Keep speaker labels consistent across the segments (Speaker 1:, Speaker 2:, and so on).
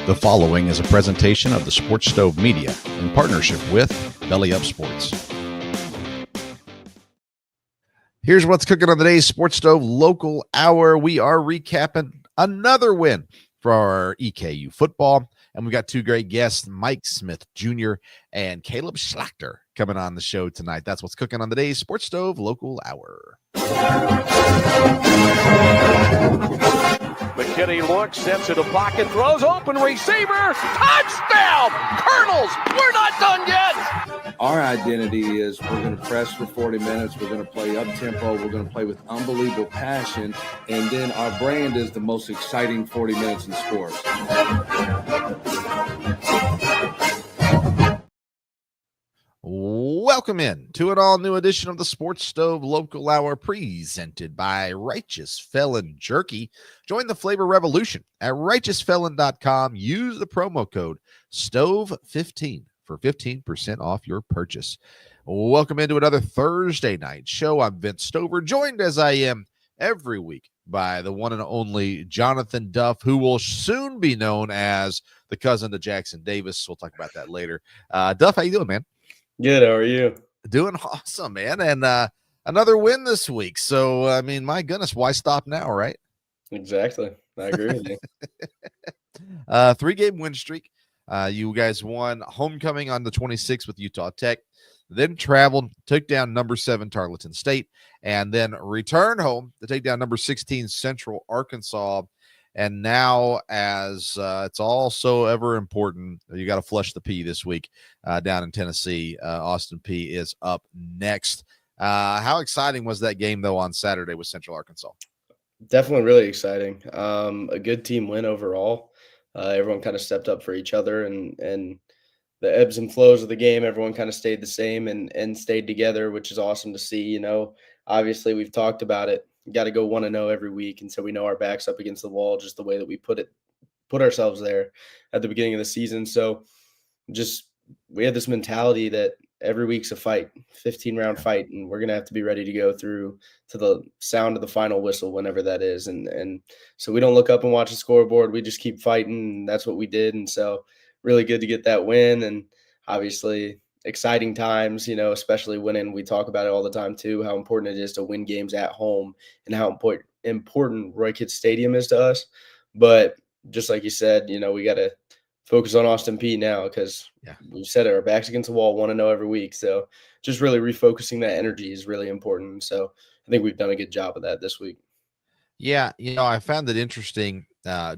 Speaker 1: The following is a presentation of the Sports Stove Media in partnership with Belly Up Sports. Here's what's cooking on today's Sports Stove Local Hour. We are recapping another win for our EKU football, and we've got two great guests, Mike Smith Jr. and Caleb Schlachter, coming on the show tonight. That's what's cooking on today's Sports Stove Local Hour.
Speaker 2: McKinney looks, steps into pocket, throws, open receiver, touchdown! Colonels, we're not done yet!
Speaker 3: Our identity is we're going to press for 40 minutes, we're going to play up-tempo, we're going to play with unbelievable passion, and then our brand is the most exciting 40 minutes in sports.
Speaker 1: Welcome in to an all-new edition of the Sports Stove Local Hour, presented by Righteous Felon Jerky. Join the flavor revolution at righteousfelon.com. Use the promo code STOVE15 for 15% off your purchase. Welcome into another Thursday night show. I'm Vince Stover, joined as I am every week by the one and only Jonathan Duff, who will soon be known as the cousin to Jackson Davis. We'll talk about that later. Duff, how you doing, man?
Speaker 4: Good. How are you?
Speaker 1: Doing awesome, man. And another win this week. So, I mean, my goodness, why stop now, right?
Speaker 4: Exactly. I agree with you.
Speaker 1: 3-game win streak. You guys won homecoming on the 26th with Utah Tech, then traveled, took down number 7 Tarleton State, and then returned home to take down number 16 Central Arkansas. And now, as it's all so ever important, you got to flush the P this week down in Tennessee. Austin P is up next. How exciting was that game, though, on Saturday with Central Arkansas?
Speaker 4: Definitely really exciting. A good team win overall. Everyone kind of stepped up for each other, and the ebbs and flows of the game, everyone kind of stayed the same and stayed together, which is awesome to see. You know, obviously we've talked about it. Got to go 1-0 every week, and so we know our back's up against the wall, just the way that we put ourselves there at the beginning of the season. So just we had this mentality that every week's a fight, 15-round fight, and we're gonna have to be ready to go through to the sound of the final whistle whenever that is. And so we don't look up and watch the scoreboard. We just keep fighting, and that's what we did. And so really good to get that win, and obviously exciting times, you know, especially winning. We talk about it all the time too, how important it is to win games at home and how important Roy Kidd Stadium is to us. But just like you said, you know, we got to focus on Austin P now because we've said it, our back's against the wall, 1-0 every week. So just really refocusing that energy is really important. So I think we've done a good job of that this week.
Speaker 1: Yeah, you know, I found it interesting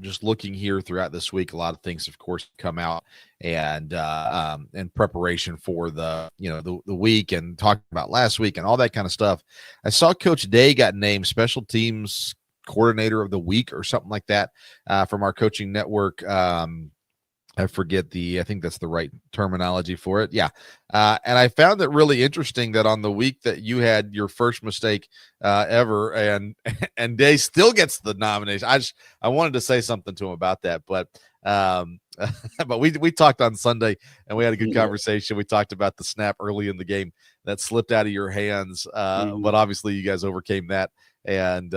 Speaker 1: just looking here throughout this week. A lot of things, of course, come out and in preparation for the week and talking about last week and all that kind of stuff. I saw Coach Day got named Special Teams Coordinator of the Week or something like that from our coaching network. I forget I think that's the right terminology for it. Yeah. And I found it really interesting that on the week that you had your first mistake ever and Day still gets the nomination. I wanted to say something to him about that, but but we talked on Sunday and we had a good conversation. We talked about the snap early in the game that slipped out of your hands. But obviously you guys overcame that. And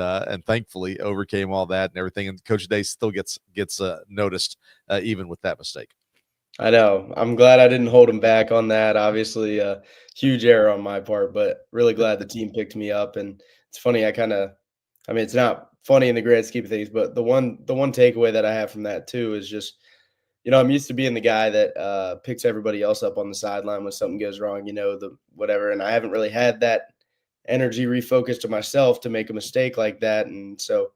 Speaker 1: thankfully overcame all that and everything. And Coach Day still gets noticed even with that mistake.
Speaker 4: I know. I'm glad I didn't hold him back on that. Obviously, a huge error on my part, but really glad the team picked me up. And it's funny. It's not funny in the grand scheme of things, but the one takeaway that I have from that too is just, you know, I'm used to being the guy that picks everybody else up on the sideline when something goes wrong, you know, the whatever. And I haven't really had that energy refocused to myself to make a mistake like that. And so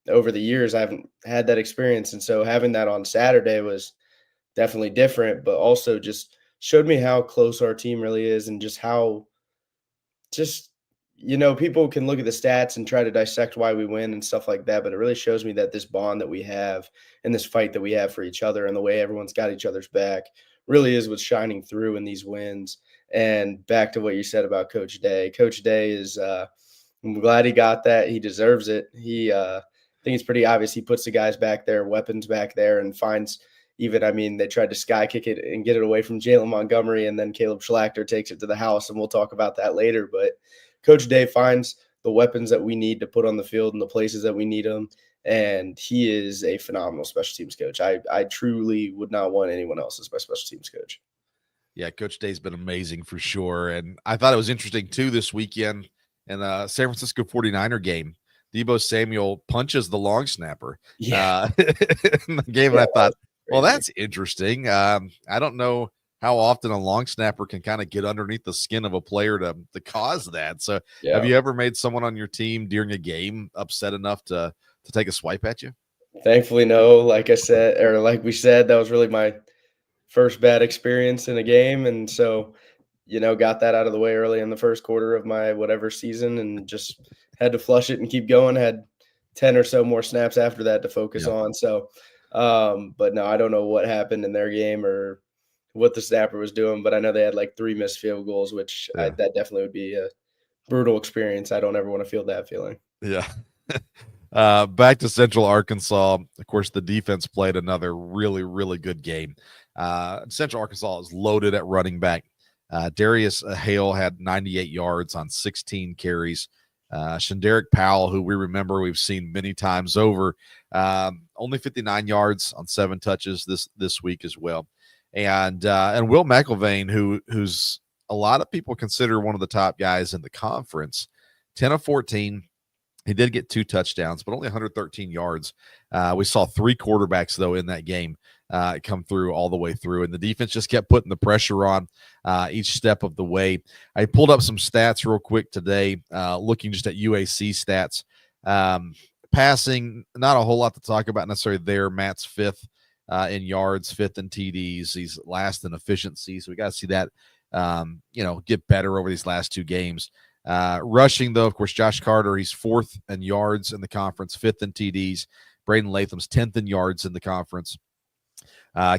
Speaker 4: over the years, I haven't had that experience. And so having that on Saturday was definitely different, but also just showed me how close our team really is and just how you know, people can look at the stats and try to dissect why we win and stuff like that. But it really shows me that this bond that we have and this fight that we have for each other and the way everyone's got each other's back really is what's shining through in these wins. And back to what you said about Coach Day. Coach Day is I'm glad he got that. He deserves it. I think it's pretty obvious he puts the guys back there, weapons back there, and finds they tried to sky kick it and get it away from Jalen Montgomery, and then Caleb Schlachter takes it to the house, and we'll talk about that later. But Coach Day finds the weapons that we need to put on the field in the places that we need them. and he is a phenomenal special teams coach. I truly would not want anyone else as my special teams coach.
Speaker 1: Yeah, Coach Day's been amazing for sure. And I thought it was interesting, too, this weekend in the San Francisco 49er game. Debo Samuel punches the long snapper in the game. And I thought, well, that's interesting. I don't know how often a long snapper can kind of get underneath the skin of a player to cause that. So have you ever made someone on your team during a game upset enough to take a swipe at you?
Speaker 4: Thankfully, no. Like I said, or like we said, that was really my first bad experience in a game. And so, got that out of the way early in the first quarter of my whatever season and just had to flush it and keep going. Had 10 or so more snaps after that to focus on. So, but no, I don't know what happened in their game or what the snapper was doing, but I know they had like 3 missed field goals, which that definitely would be a brutal experience. I don't ever want to feel that feeling.
Speaker 1: Yeah. Back to Central Arkansas. Of course, the defense played another really, really good game. Central Arkansas is loaded at running back. Darius Hale had 98 yards on 16 carries. Shanderick Powell, who we've seen many times over, only 59 yards on 7 touches this week as well. And Will McIlvain, who's a lot of people consider one of the top guys in the conference, 10 of 14. He did get 2 touchdowns, but only 113 yards. We saw 3 quarterbacks, though, in that game come through all the way through, and the defense just kept putting the pressure on each step of the way. I pulled up some stats real quick today, looking just at UAC stats. Passing, not a whole lot to talk about necessarily there. Matt's 5th in yards, 5th in TDs. He's last in efficiency, so we got to see that get better over these last 2 games. Rushing, though, of course, Josh Carter, he's 4th in yards in the conference, 5th in TDs. Braden Latham's 10th in yards in the conference.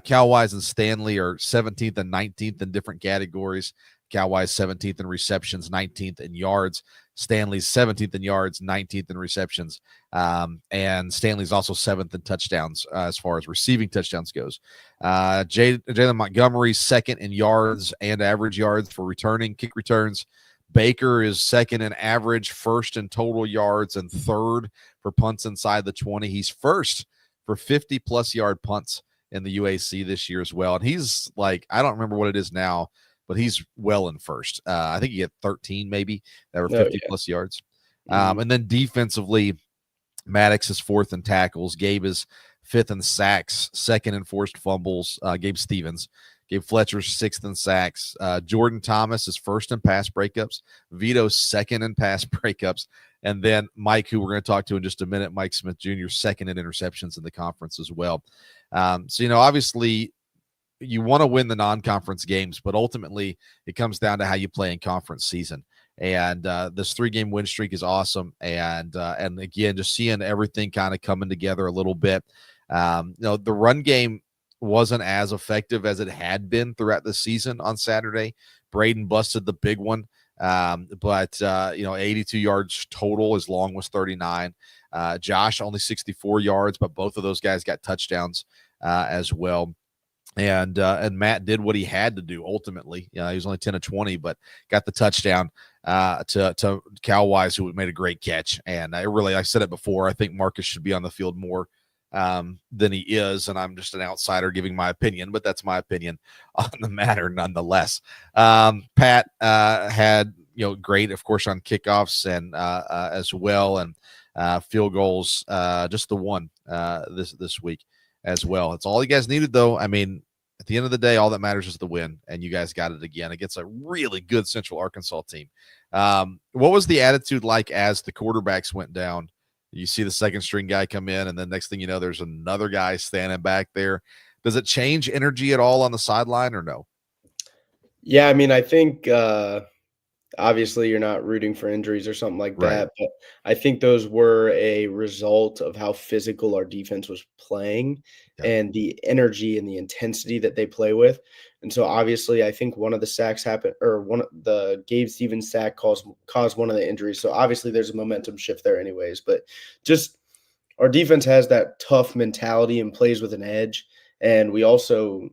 Speaker 1: Cal Wise and Stanley are 17th and 19th in different categories. Cal Wise 17th in receptions, 19th in yards. Stanley's 17th in yards, 19th in receptions. And Stanley's also 7th in touchdowns as far as receiving touchdowns goes. Jalen Montgomery 2nd in yards and average yards for returning kick returns. Baker is 2nd in average, 1st in total yards, and 3rd for punts inside the 20. He's 1st for 50-plus yard punts in the UAC this year as well. And he's like, I don't remember what it is now, but he's well in 1st. I think he had 13 maybe that were 50-plus yards. And then defensively, Maddox is 4th in tackles. Gabe is 5th in sacks, 2nd in forced fumbles. Gabe Stevens. Gabe Fletcher's 6th in sacks. Jordan Thomas is 1st in pass breakups. Vito's 2nd in pass breakups. And then Mike, who we're going to talk to in just a minute, Mike Smith Jr., 2nd in interceptions in the conference as well. So, obviously you want to win the non-conference games, but ultimately it comes down to how you play in conference season. And this 3-game win streak is awesome. And again, just seeing everything kind of coming together a little bit. The run game wasn't as effective as it had been throughout the season on Saturday. Braden busted the big one. But 82 yards total. His long was 39. Josh only 64 yards, but both of those guys got touchdowns as well. And Matt did what he had to do ultimately. He was only 10 of 20, but got the touchdown to Cal Wise, who made a great catch. And I said it before, I think Marcus should be on the field more than he is, and I'm just an outsider giving my opinion, but that's my opinion on the matter nonetheless. Pat had great, of course, on kickoffs and as well, and field goals, just the one this week as well. It's all you guys needed, though. I mean, at the end of the day, all that matters is the win, and you guys got it again against a really good Central Arkansas team. What was the attitude like as the quarterbacks went down? You see the second string guy come in, and then next thing you know, there's another guy standing back there. Does it change energy at all on the sideline or no?
Speaker 4: Yeah, I mean, I think obviously you're not rooting for injuries or something like that, but I think those were a result of how physical our defense was playing and the energy and the intensity that they play with. And so obviously I think one of the sacks happened, or one of the Gabe Stevens sack caused one of the injuries. So obviously there's a momentum shift there anyways, but just our defense has that tough mentality and plays with an edge. And we also,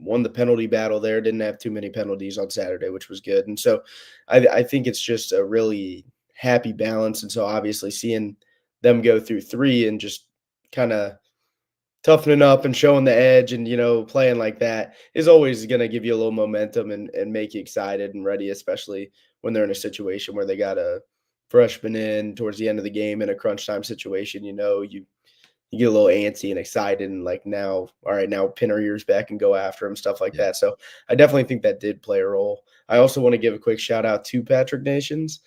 Speaker 4: won the penalty battle there, didn't have too many penalties on Saturday, which was good. And so I think it's just a really happy balance. And so obviously seeing them go through 3 and just kind of toughening up and showing the edge and, playing like that is always going to give you a little momentum and make you excited and ready, especially when they're in a situation where they got a freshman in towards the end of the game in a crunch time situation. You get a little antsy and excited and like, now, all right, now pin our ears back and go after him, stuff like that. So I definitely think that did play a role. I also want to give a quick shout out to Patrick Nations.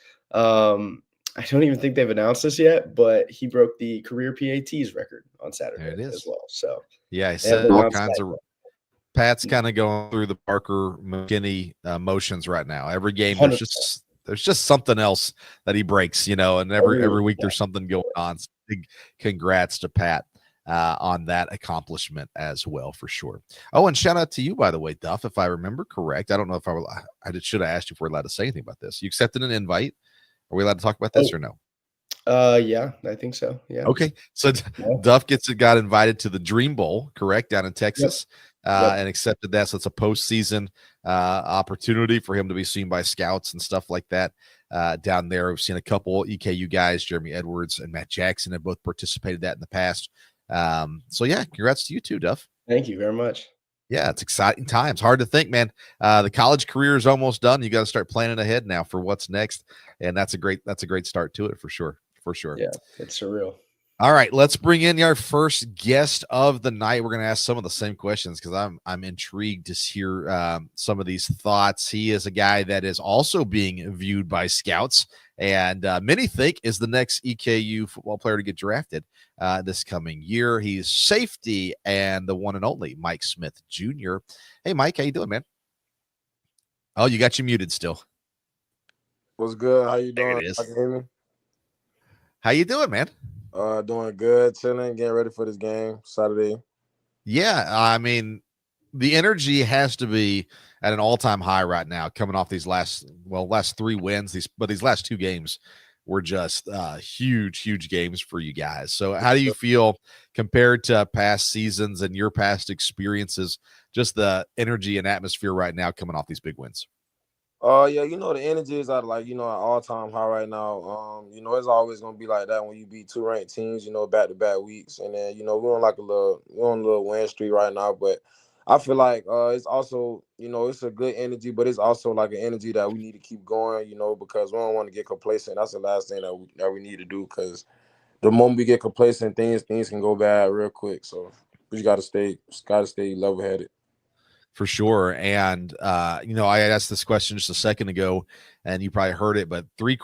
Speaker 4: I don't even think they've announced this yet, but he broke the career PATs record on Saturday as well. So
Speaker 1: yeah, he said all kinds of. Pat's kind of going through the Parker McKinney motions right now. Every game, there's just something else that he breaks, and every week there's something going on. So big congrats to Pat on that accomplishment as well, for sure. Oh, and shout out to you, by the way, Duff, if I remember correct. I don't know if I should have asked you if we're allowed to say anything about this. You accepted an invite. Are we allowed to talk about this or no?
Speaker 4: Yeah, I think so. Yeah.
Speaker 1: Okay. So Duff got invited to the Dream Bowl, correct, down in Texas, and accepted that. So it's a postseason opportunity for him to be seen by scouts and stuff like that down there. We've seen a couple EKU guys, Jeremy Edwards and Matt Jackson, have both participated in that in the past. So yeah, congrats to you too, Duff.
Speaker 4: Thank you very much.
Speaker 1: Yeah, it's exciting times. Hard to think, man. The college career is almost done. You got to start planning ahead now for what's next, and that's a great start to it for sure.
Speaker 4: Yeah, it's surreal.
Speaker 1: All right, let's bring in our first guest of the night. We're going to ask some of the same questions because I'm intrigued to hear some of these thoughts. He is a guy that is also being viewed by scouts, and many think is the next EKU football player to get drafted this coming year. He's safety and the one and only Mike Smith Jr. Hey, Mike, how you doing, man? Oh, you got you muted still.
Speaker 5: What's good? How you doing? Can you hear me?
Speaker 1: How you doing, man?
Speaker 5: Doing good, chilling, getting ready for this game Saturday.
Speaker 1: Yeah, I mean, the energy has to be at an all-time high right now, coming off these last 3 wins. These last 2 games were just huge games for you guys. So, how do you feel compared to past seasons and your past experiences? Just the energy and atmosphere right now, coming off these big wins.
Speaker 5: Yeah, the energy is at an all-time high right now. It's always gonna be like that when you beat 2 ranked teams, back-to-back weeks, and then we're on a little win streak right now. But I feel like it's also it's a good energy, but it's also like an energy that we need to keep going, because we don't want to get complacent. That's the last thing that we need to do, because the moment we get complacent, things can go bad real quick. So we just gotta stay level-headed.
Speaker 1: For sure. And, I asked this question just a second ago, and you probably heard it, but 3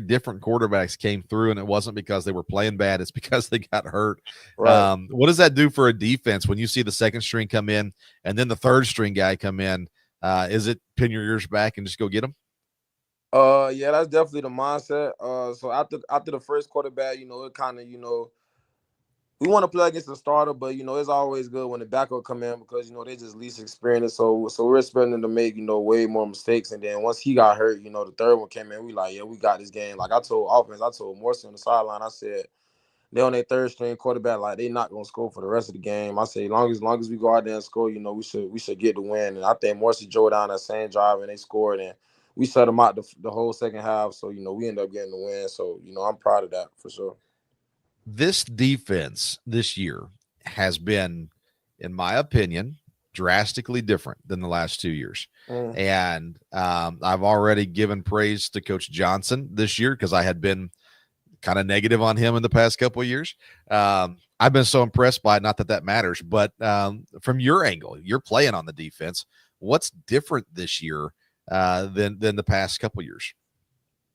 Speaker 1: different quarterbacks came through, and it wasn't because they were playing bad. It's because they got hurt.
Speaker 5: Right.
Speaker 1: What does that do for a defense when you see the second string come in and then the third string guy come in? Is it pin your ears back and just go get them?
Speaker 5: Yeah, that's definitely the mindset. So after the first quarterback, it kind of, we want to play against the starter, but it's always good when the backup come in, because they just least experienced. So we're expecting them to make way more mistakes. And then once he got hurt, the third one came in. We like, yeah, we got this game. Like I told Morrison on the sideline, I said they on their third string quarterback, like they not gonna score for the rest of the game. I say long as we go out there and score, we should get the win. And I think Morrison drove down that same drive and they scored, and we shut them out the whole second half. So we end up getting the win. So I'm proud of that for sure.
Speaker 1: This defense this year has been, in my opinion, drastically different than the last 2 years. And I've already given praise to Coach Johnson this year because I had been kind of negative on him in the past couple of years. I've been so impressed by it, not that matters, but from your angle, you're playing on the defense. What's different this year than the past couple of years?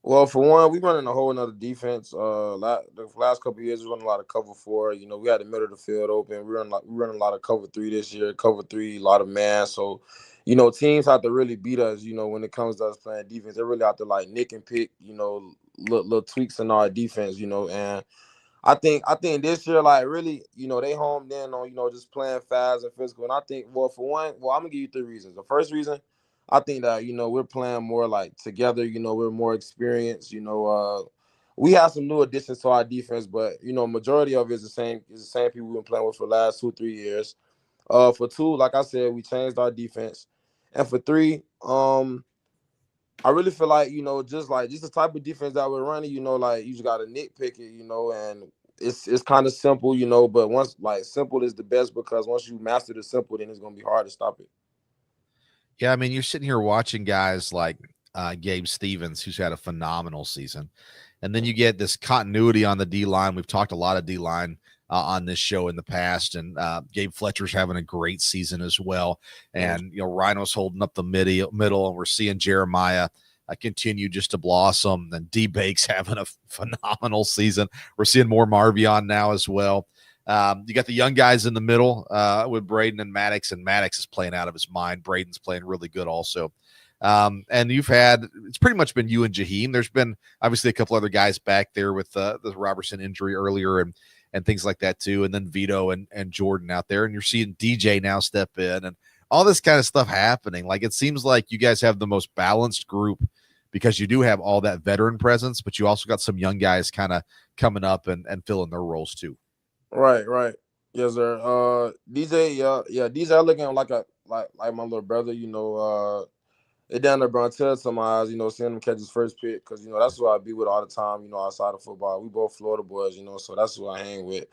Speaker 5: Well, for one, we running a whole nother defense. The last couple of years, we run a lot of cover 4. We had the middle of the field open. We run a lot of cover 3 this year. Cover 3, a lot of man. So, teams have to really beat us. When it comes to us playing defense, they really have to nick and pick. Little tweaks in our defense. And I think this year, really, they homed in on just playing fast and physical. And I think, for one, I'm gonna give you 3 reasons. The first reason, I think that we're playing more together. We're more experienced. We have some new additions to our defense, but majority of it is the same. Is the same people we've been playing with for the last 2-3 years. For 2, like I said, we changed our defense, and for 3, I really feel like, just the type of defense that we're running, like you just gotta nitpick it, and it's kind of simple, but once like simple is the best because once you master the simple, then it's gonna be hard to stop it.
Speaker 1: Yeah, I mean, you're sitting here watching guys like Gabe Stevens, who's had a phenomenal season. And then you get this continuity on the D line. We've talked a lot of D line on this show in the past, and Gabe Fletcher's having a great season as well. And Rhino's holding up the middle, and we're seeing Jeremiah continue just to blossom. And D Bake's having a phenomenal season. We're seeing more Marvion now as well. You got the young guys in the middle with Braden and Maddox is playing out of his mind. Braden's playing really good also. And it's pretty much been you and Jaheim. There's been obviously a couple other guys back there with the Robertson injury earlier and things like that too. And then Vito and Jordan out there, and you're seeing DJ now step in and all this kind of stuff happening. Like, it seems like you guys have the most balanced group because you do have all that veteran presence, but you also got some young guys kind of coming up and filling their roles too.
Speaker 5: Right. Yes, sir. DJ, DJ looking like my little brother, it down there brought tears to my eyes, seeing him catch his first pick, because that's who I be with all the time, outside of football. We both Florida boys, so that's who I hang with.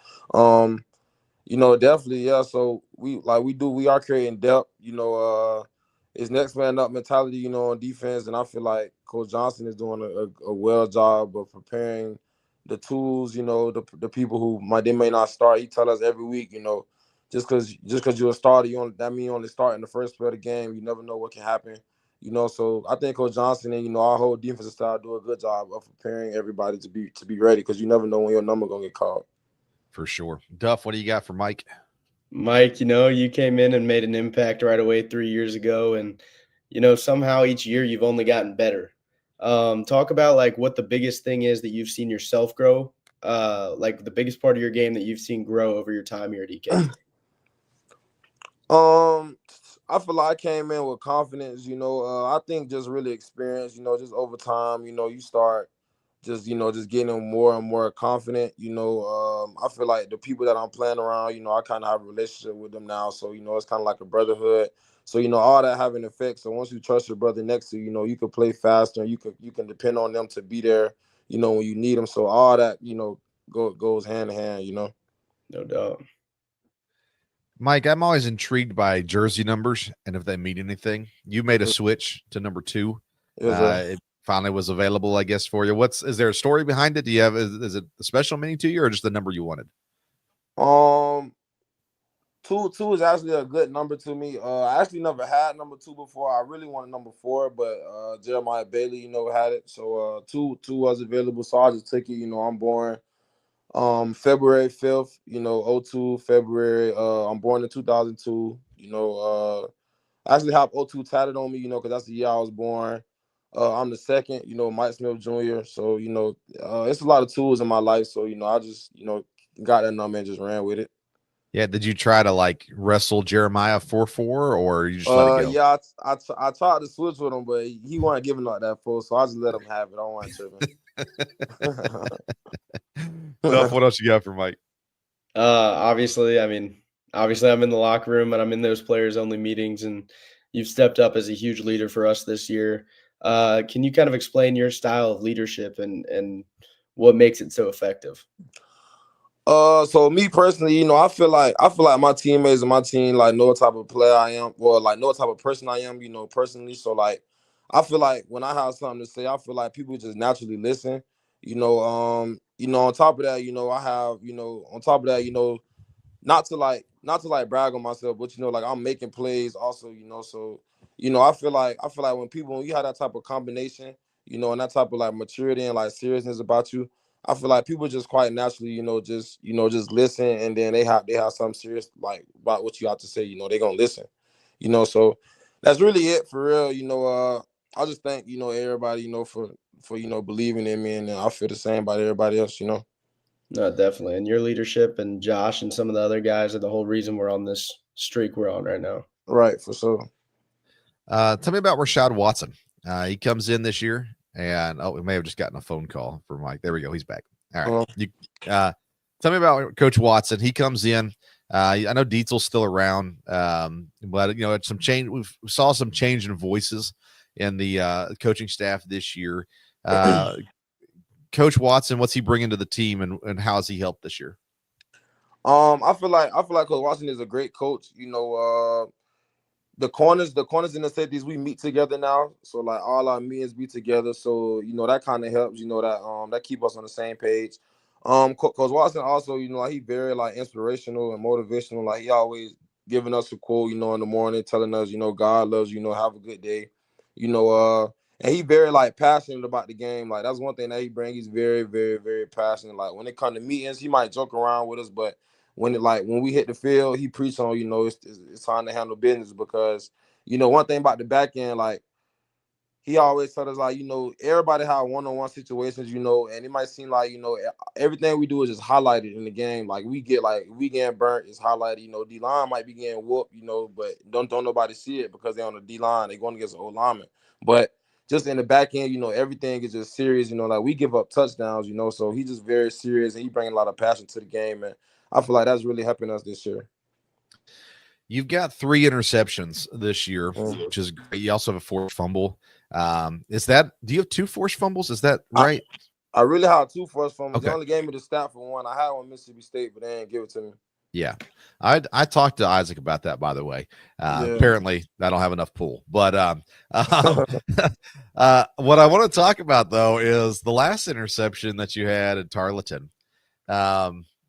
Speaker 5: Definitely, yeah. So we are creating depth, it's next man up mentality, on defense, and I feel like Coach Johnson is doing a well job of preparing the tools, the people who they may not start. He tell us every week, just because you're a starter, that means you only start in the first play of the game. You never know what can happen. So I think Coach Johnson and our whole defensive style do a good job of preparing everybody to be ready, because you never know when your number gonna get called.
Speaker 1: For sure. Duff, what do you got for Mike?
Speaker 4: Mike, you came in and made an impact right away 3 years ago, and somehow each year you've only gotten better. Talk about like what the biggest thing is that you've seen yourself grow, like the biggest part of your game that you've seen grow over your time here at EKU.
Speaker 5: I feel like I came in with confidence, I think just really experience, just over time, you start just getting more and more confident, I feel like the people that I'm playing around, I kind of have a relationship with them now. So, it's kind of like a brotherhood. So, all that have an effect. So once you trust your brother next to you, you can play faster, and you can depend on them to be there, when you need them. So all that, goes hand in hand,
Speaker 4: No doubt.
Speaker 1: Mike, I'm always intrigued by jersey numbers and if they mean anything. You made a switch to number 2. It finally was available, I guess, for you. Is there a story behind it? Do you have, is it a special meaning to you, or just the number you wanted?
Speaker 5: 2 is actually a good number to me. I actually never had number 2 before. I really wanted number 4, but Jeremiah Bailey, had it. So 2 was available, so I just took it. I'm born February 5th, 02 February. I'm born in 2002. I actually have 02 tatted on me, because that's the year I was born. I'm the second, Mike Smith Jr. So, it's a lot of tools in my life. So, I just, got that number and just ran with it.
Speaker 1: Yeah. Did you try to like wrestle Jeremiah 4-4, or you just let it go?
Speaker 5: Yeah, I tried to switch with him, but he wasn't giving up that full. So I just let him have it. I don't want to
Speaker 1: Duff, what else you got for Mike?
Speaker 4: Obviously I'm in the locker room and I'm in those players only meetings, and you've stepped up as a huge leader for us this year. Can you kind of explain your style of leadership and what makes it so effective?
Speaker 5: So me personally, I feel like my teammates and my team know what type of player I am, or know what type of person I am, personally. So I feel like when I have something to say, I feel like people just naturally listen. On top of that, I have, on top of that, not to brag on myself, but I'm making plays also, so I feel like when you have that type of combination, and that type of maturity and seriousness about you, I feel like people just quite naturally, just listen, and then they have something serious about what you have to say, they're gonna listen. So that's really it for real. I just thank, everybody, for believing in me, and I feel the same about everybody else,
Speaker 4: No, definitely. And your leadership and Josh and some of the other guys are the whole reason we're on this streak we're on right now.
Speaker 5: Right, for sure.
Speaker 1: Tell me about Rashad Watson. He comes in this year, and we may have just gotten a phone call from Mike. There we go. He's back. All right. Tell me about Coach Watson. He comes in. I know Dietzel's still around, but it's some change. We saw some change in voices in the coaching staff this year. Coach Watson, what's he bringing to the team, and how has he helped this year?
Speaker 5: I feel like Coach Watson is a great coach. The corners and the safeties, we meet together now. So like all our meetings be together. So that kind of helps. That keep us on the same page. Coach Watson also, like he very like inspirational and motivational. Like he always giving us a quote, in the morning, telling us, God loves you. Have a good day. And he very like passionate about the game. Like that's one thing that he brings. He's very, very, very passionate. Like when it comes to meetings, he might joke around with us, but when we hit the field, he preached on, it's time to handle business because, one thing about the back end, like he always told us like, everybody have one-on-one situations, and it might seem like, everything we do is just highlighted in the game. Like we getting burnt, it's highlighted, D-line might be getting whooped, but don't nobody see it because they're on the D-line, they're going against the O-lineman. But just in the back end, everything is just serious, like we give up touchdowns, so he's just very serious and he bringing a lot of passion to the game, and I feel like that's really helping us this year.
Speaker 1: You've got 3 interceptions this year, which is great. You also have a forced fumble. Do you have 2 forced fumbles? Is that right?
Speaker 5: I really have 2 forced fumbles.
Speaker 1: Okay.
Speaker 5: They only gave me the stat for one. I had one Mississippi State, but they didn't give it to me.
Speaker 1: Yeah. I talked to Isaac about that, by the way. Apparently I don't have enough pool, but what I want to talk about though is the last interception that you had at Tarleton.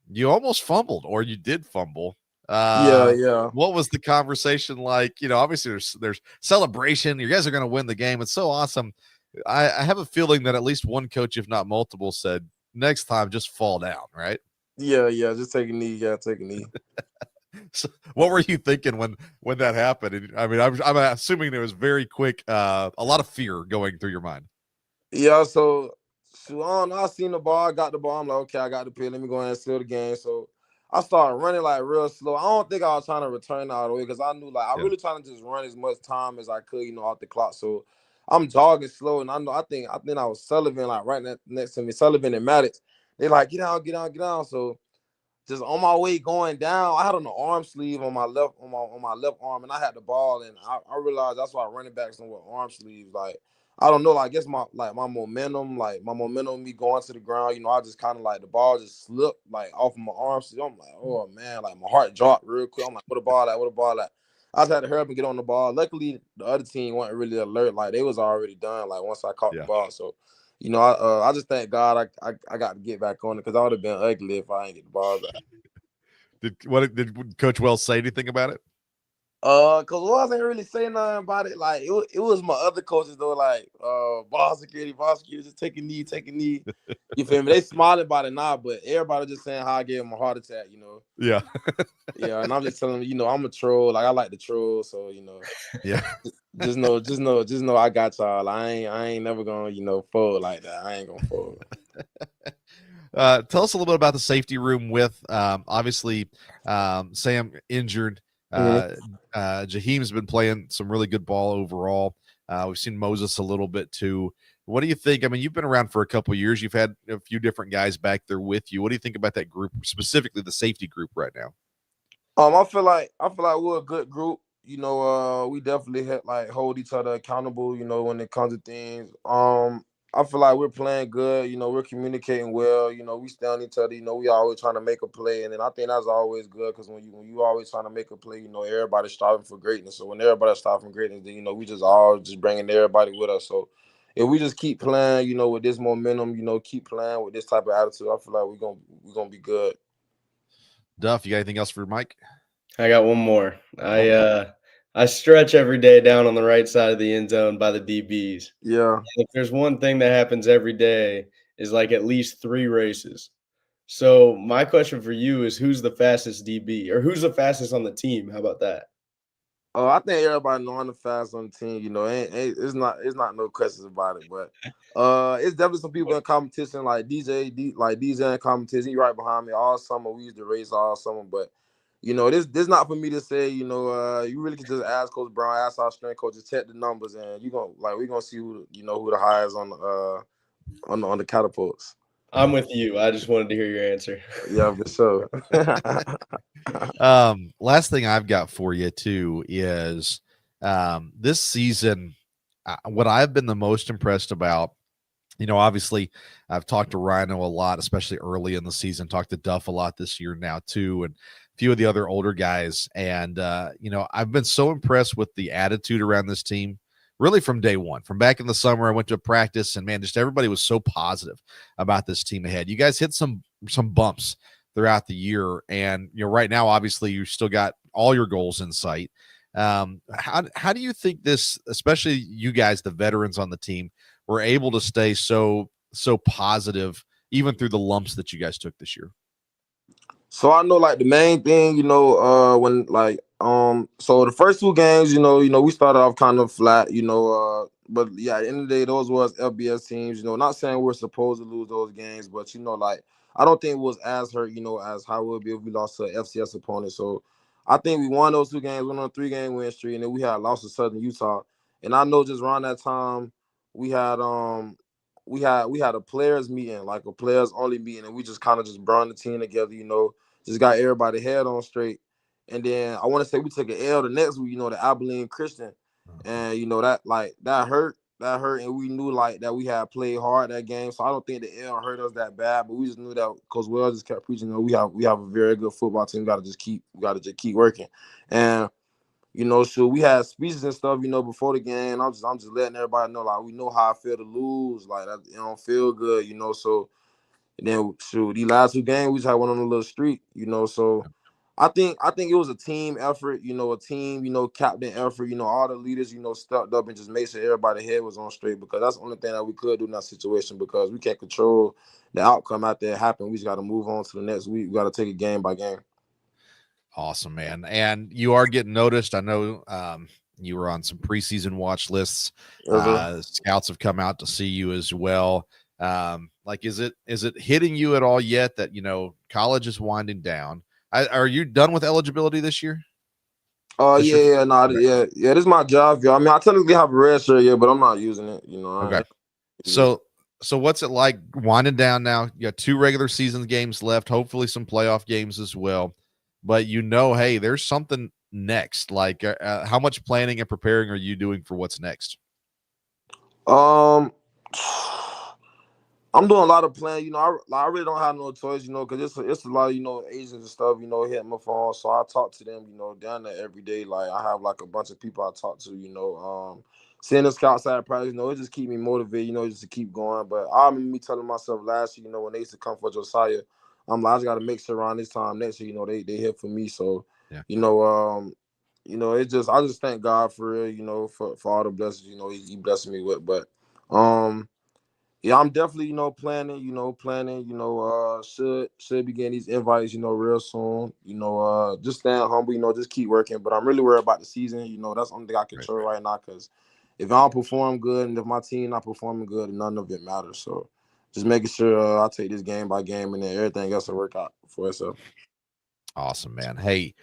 Speaker 1: You almost fumbled, or you did fumble.
Speaker 5: Yeah.
Speaker 1: What was the conversation like? Obviously there's celebration. You guys are going to win the game. It's so awesome. I have a feeling that at least one coach, if not multiple, said next time just fall down, right?
Speaker 5: Yeah. Just take a knee. Yeah, take a knee.
Speaker 1: So what were you thinking when that happened? I mean, I'm assuming there was very quick, a lot of fear going through your mind.
Speaker 5: Yeah. So I seen the ball, I got the ball. I'm like, okay, I got the pill. Let me go ahead and seal the game. So I started running like real slow. I don't think I was trying to return all the way because I knew I really trying to just run as much time as I could, off the clock. So I'm jogging slow, and I think I was Sullivan like right next to me, Sullivan and Maddox. They like get down. So just on my way going down, I had on the arm sleeve on my left arm, and I had the ball, and I realized that's why running backs don't wear arm sleeves. Like I don't know, I guess my momentum, me going to the ground, I just kind of like the ball just slipped like off of my arm sleeve. I'm like, oh man, like my heart dropped real quick. I'm like, what a ball at? I just had to hurry up and get on the ball. Luckily, the other team wasn't really alert. Like they was already done. Like once I caught the ball, so. I just thank God I got to get back on it because I would have been ugly if I ain't get the ball back.
Speaker 1: Did Coach Wells say anything about it?
Speaker 5: Cause wasn't really saying nothing about it. Like it was my other coaches though, like ball security, just take a knee. You feel me? They smiling about it now, but everybody just saying how I gave him a heart attack,
Speaker 1: Yeah.
Speaker 5: Yeah, and I'm just telling them, I'm a troll. Like I like to troll, so
Speaker 1: Yeah.
Speaker 5: Just know I got y'all. I ain't never gonna, fold like that. I ain't gonna fold.
Speaker 1: Tell us a little bit about the safety room with obviously Sam injured. Jaheim's been playing some really good ball overall. We've seen Moses a little bit too. What do you think? I mean, you've been around for a couple of years. You've had a few different guys back there with you. What do you think about that group, specifically the safety group right now?
Speaker 5: I feel like we're a good group. We definitely hold each other accountable, when it comes to things. I feel like we're playing good, we're communicating well, we stay on each other, we always trying to make a play. And then I think that's always good because when you always trying to make a play, everybody's striving for greatness. So when everybody's striving for greatness, then, we just all just bringing everybody with us. So if we just keep playing, with this momentum, keep playing with this type of attitude, I feel like we're gonna be good.
Speaker 1: Duff, you got anything else for Mike?
Speaker 4: I got one more. I stretch every day down on the right side of the end zone by the DBs.
Speaker 5: Yeah.
Speaker 4: And if there's one thing that happens every day is like at least 3 races. So my question for you is who's the fastest DB or who's the fastest on the team? How about that?
Speaker 5: I think everybody know I'm the fast on the team. It's not no questions about it. But it's definitely some people in competition like DJ in competition. He right behind me all summer. We used to race all summer, but this not for me to say. You really can just ask Coach Brown, ask our strength coaches, check the numbers, and we're gonna see who the highest on the catapults.
Speaker 4: I'm with you. I just wanted to hear your answer.
Speaker 5: Yeah, for sure.
Speaker 1: Last thing I've got for you too is this season, what I've been the most impressed about, obviously I've talked to Rhino a lot, especially early in the season, talked to Duff a lot this year now too, and a few of the other older guys. And, I've been so impressed with the attitude around this team, really from day one. From back in the summer, I went to a practice, and man, just everybody was so positive about this team ahead. You guys hit some bumps throughout the year, and right now, obviously, you still got all your goals in sight. How do you think this, especially you guys, the veterans on the team, were able to stay so positive even through the lumps that you guys took this year?
Speaker 5: So I know like the main thing, when so the first two games, we started off kind of flat, but yeah, at the end of the day, those was FBS teams, not saying we're supposed to lose those games, but I don't think it was as hurt, as how it would be if we lost to an FCS opponent. So I think we won those two games, went on a 3-game win streak, and then we had lost to Southern Utah. And I know just around that time we had a players meeting, like a players only meeting, and we just kind of just burned the team together, just got everybody head on straight. And then I want to say we took an L the next week, the Abilene Christian. And that hurt. That hurt, and we knew like that we had played hard that game. So I don't think the L hurt us that bad, but we just knew that Coach Wells just kept preaching, we have a very good football team. We gotta just keep working. And we had speeches and stuff, before the game. I'm just letting everybody know, like, we know how I feel to lose. Like, it don't feel good, So, and then, these last two games, we just had one on a little streak, So, I think it was a team effort, a team, captain effort, all the leaders, stepped up and just made sure everybody's head was on straight, because that's the only thing that we could do in that situation, because we can't control the outcome after it happened. We just got to move on to the next week. We got to take it game by game.
Speaker 1: Awesome, man. And you are getting noticed. I know you were on some preseason watch lists. Scouts have come out to see you as well. Is it hitting you at all yet that, college is winding down? Are you done with eligibility this year?
Speaker 5: This is my job, yo. I mean, I technically have a red shirt, but I'm not using it,
Speaker 1: Okay. So what's it like winding down now? You got 2 regular season games left, hopefully some playoff games as well. But hey, there's something next. Like, how much planning and preparing are you doing for what's next?
Speaker 5: I'm doing a lot of planning. I really don't have no choice, because it's a lot of, agents and stuff, hitting my phone. So I talk to them, down there every day. Like, I have like a bunch of people I talk to, seeing the scouts at practice, it just keep me motivated, just to keep going. But I remember me telling myself last year, when they used to come for Josiah, I'm like, I just got to make sure around this time next year, they here for me. So,
Speaker 1: yeah.
Speaker 5: I just thank God for real, for all the blessings, he blessed me with. But, yeah, I'm definitely, planning, should be getting these invites, real soon. Just staying humble, just keep working. But I'm really worried about the season. That's the only thing I control right now, because if I don't perform good and if my team not performing good, none of it matters. So just making sure I take this game by game, and then everything else will work out for itself.
Speaker 1: Awesome, man. Hey,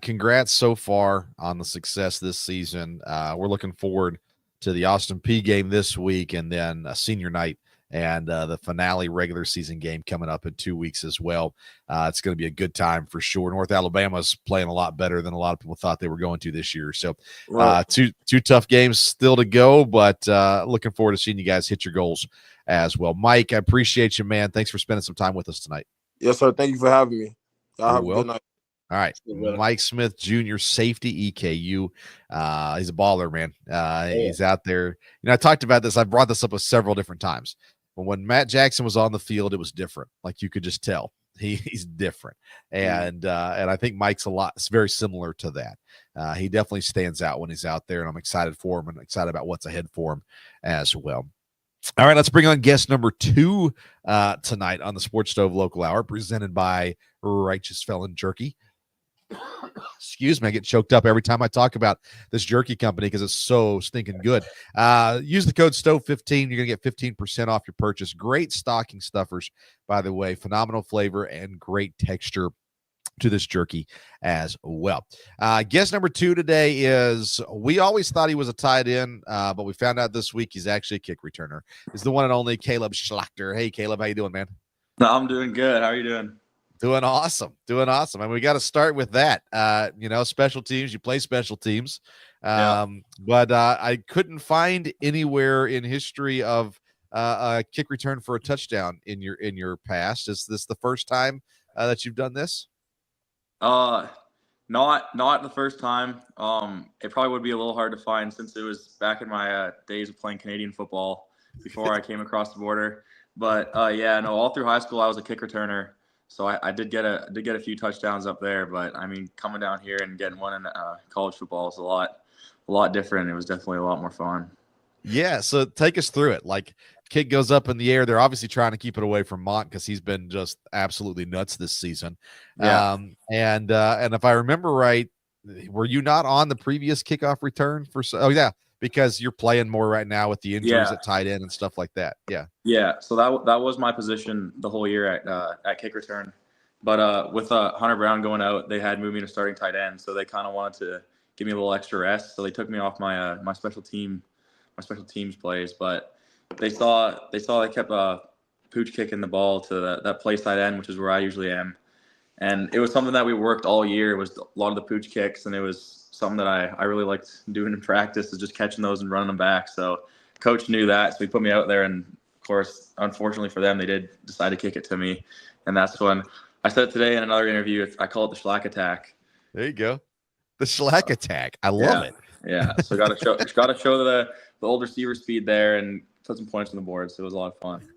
Speaker 1: congrats so far on the success this season. We're looking forward to the Austin P game this week, and then a senior night and the finale regular season game coming up in 2 weeks as well. It's going to be a good time for sure. North Alabama's playing a lot better than a lot of people thought they were going to this year. So two tough games still to go, but looking forward to seeing you guys hit your goals as well. Mike, I appreciate you, man. Thanks for spending some time with us tonight.
Speaker 5: Yes, sir. Thank you for having me. Y'all have a good night.
Speaker 1: All right. Mike Smith, Jr., safety, EKU. He's a baller, man. He's out there. I talked about this. I've brought this up several different times. But when Matt Jackson was on the field, it was different. Like, you could just tell he's different. And I think Mike's it's very similar to that. He definitely stands out when he's out there, and I'm excited for him and excited about what's ahead for him as well. All right, let's bring on guest number 2 tonight on the Sports Stove Local Hour, presented by Righteous Felon Jerky. Excuse me, I get choked up every time I talk about this jerky company because it's so stinking good. Use the code STOVE15. You're going to get 15% off your purchase. Great stocking stuffers, by the way. Phenomenal flavor and great texture to this jerky as well. Guest number 2 today is, we always thought he was a tight end, but we found out this week he's actually a kick returner. He's the one and only Caleb Schlachter. Hey, Caleb, how you doing, man?
Speaker 6: No, I'm doing good. How are you doing?
Speaker 1: Doing awesome. And we got to start with that. Special teams. You play special teams. But I couldn't find anywhere in history of a kick return for a touchdown in your past. Is this the first time that you've done this?
Speaker 6: Not the first time. It probably would be a little hard to find since it was back in my days of playing Canadian football before I came across the border. But yeah, no, all through high school I was a kick returner, so I did get a few touchdowns up there. But I mean, coming down here and getting one in college football is a lot different. It was definitely a lot more fun.
Speaker 1: Yeah, so take us through it. Like, kick goes up in the air. They're obviously trying to keep it away from Mont because he's been just absolutely nuts this season.
Speaker 6: Yeah.
Speaker 1: And if I remember right, were you not on the previous kickoff return for? Oh yeah, because you're playing more right now with the injuries at tight end and stuff like that. Yeah.
Speaker 6: Yeah. So that was my position the whole year at kick return, but with Hunter Brown going out, they had moved me to starting tight end, so they kind of wanted to give me a little extra rest. So they took me off my special teams plays, but they saw I kept pooch kicking the ball to that play side end, which is where I usually am. And it was something that we worked all year. It was a lot of the pooch kicks, and it was something that I really liked doing in practice, is just catching those and running them back. So coach knew that, so he put me out there, and of course, unfortunately for them, they did decide to kick it to me. And that's when I said it today in another interview, I call it the Schlachter attack.
Speaker 1: There you go. The Schlachter attack. I love it.
Speaker 6: Yeah. So got to show the old receiver speed there and put some points on the board. So it was a lot of fun.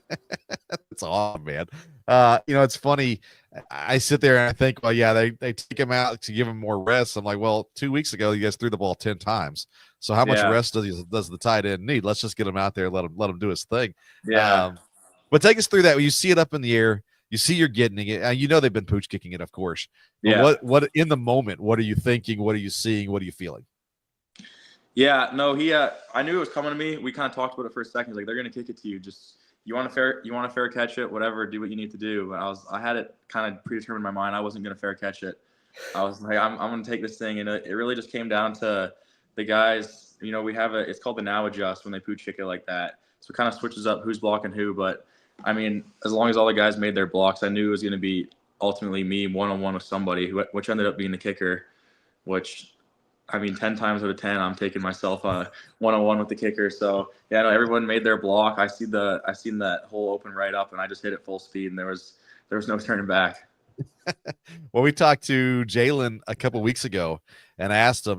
Speaker 1: That's awesome, man. It's funny. I sit there and I think, well, yeah, they take him out to give him more rest. I'm like, well, 2 weeks ago, you guys threw the ball 10 times. So how much rest does the tight end need? Let's just get him out there, let him do his thing.
Speaker 6: Yeah.
Speaker 1: But take us through that. When you see it up in the air, you see you're getting it. They've been pooch kicking it, of course. But
Speaker 6: yeah.
Speaker 1: What in the moment? What are you thinking? What are you seeing? What are you feeling?
Speaker 6: Yeah. No, I knew it was coming to me. We kind of talked about it for a second. He's like, they're going to kick it to you. Just you want to fair catch it, whatever. Do what you need to do. But I had it kind of predetermined in my mind. I wasn't going to fair catch it. I was like, I'm going to take this thing, and it really just came down to the guys. We have it's called the now adjust when they pooch kick it like that. So it kind of switches up who's blocking who, but. I mean, as long as all the guys made their blocks, I knew it was going to be ultimately me one-on-one with somebody, which ended up being the kicker, which, I mean, 10 times out of 10, I'm taking myself one-on-one with the kicker. So, yeah, no, everyone made their block. I seen that hole open right up, and I just hit it full speed, and there was no turning back.
Speaker 1: Well, we talked to Jalen a couple weeks ago and asked him,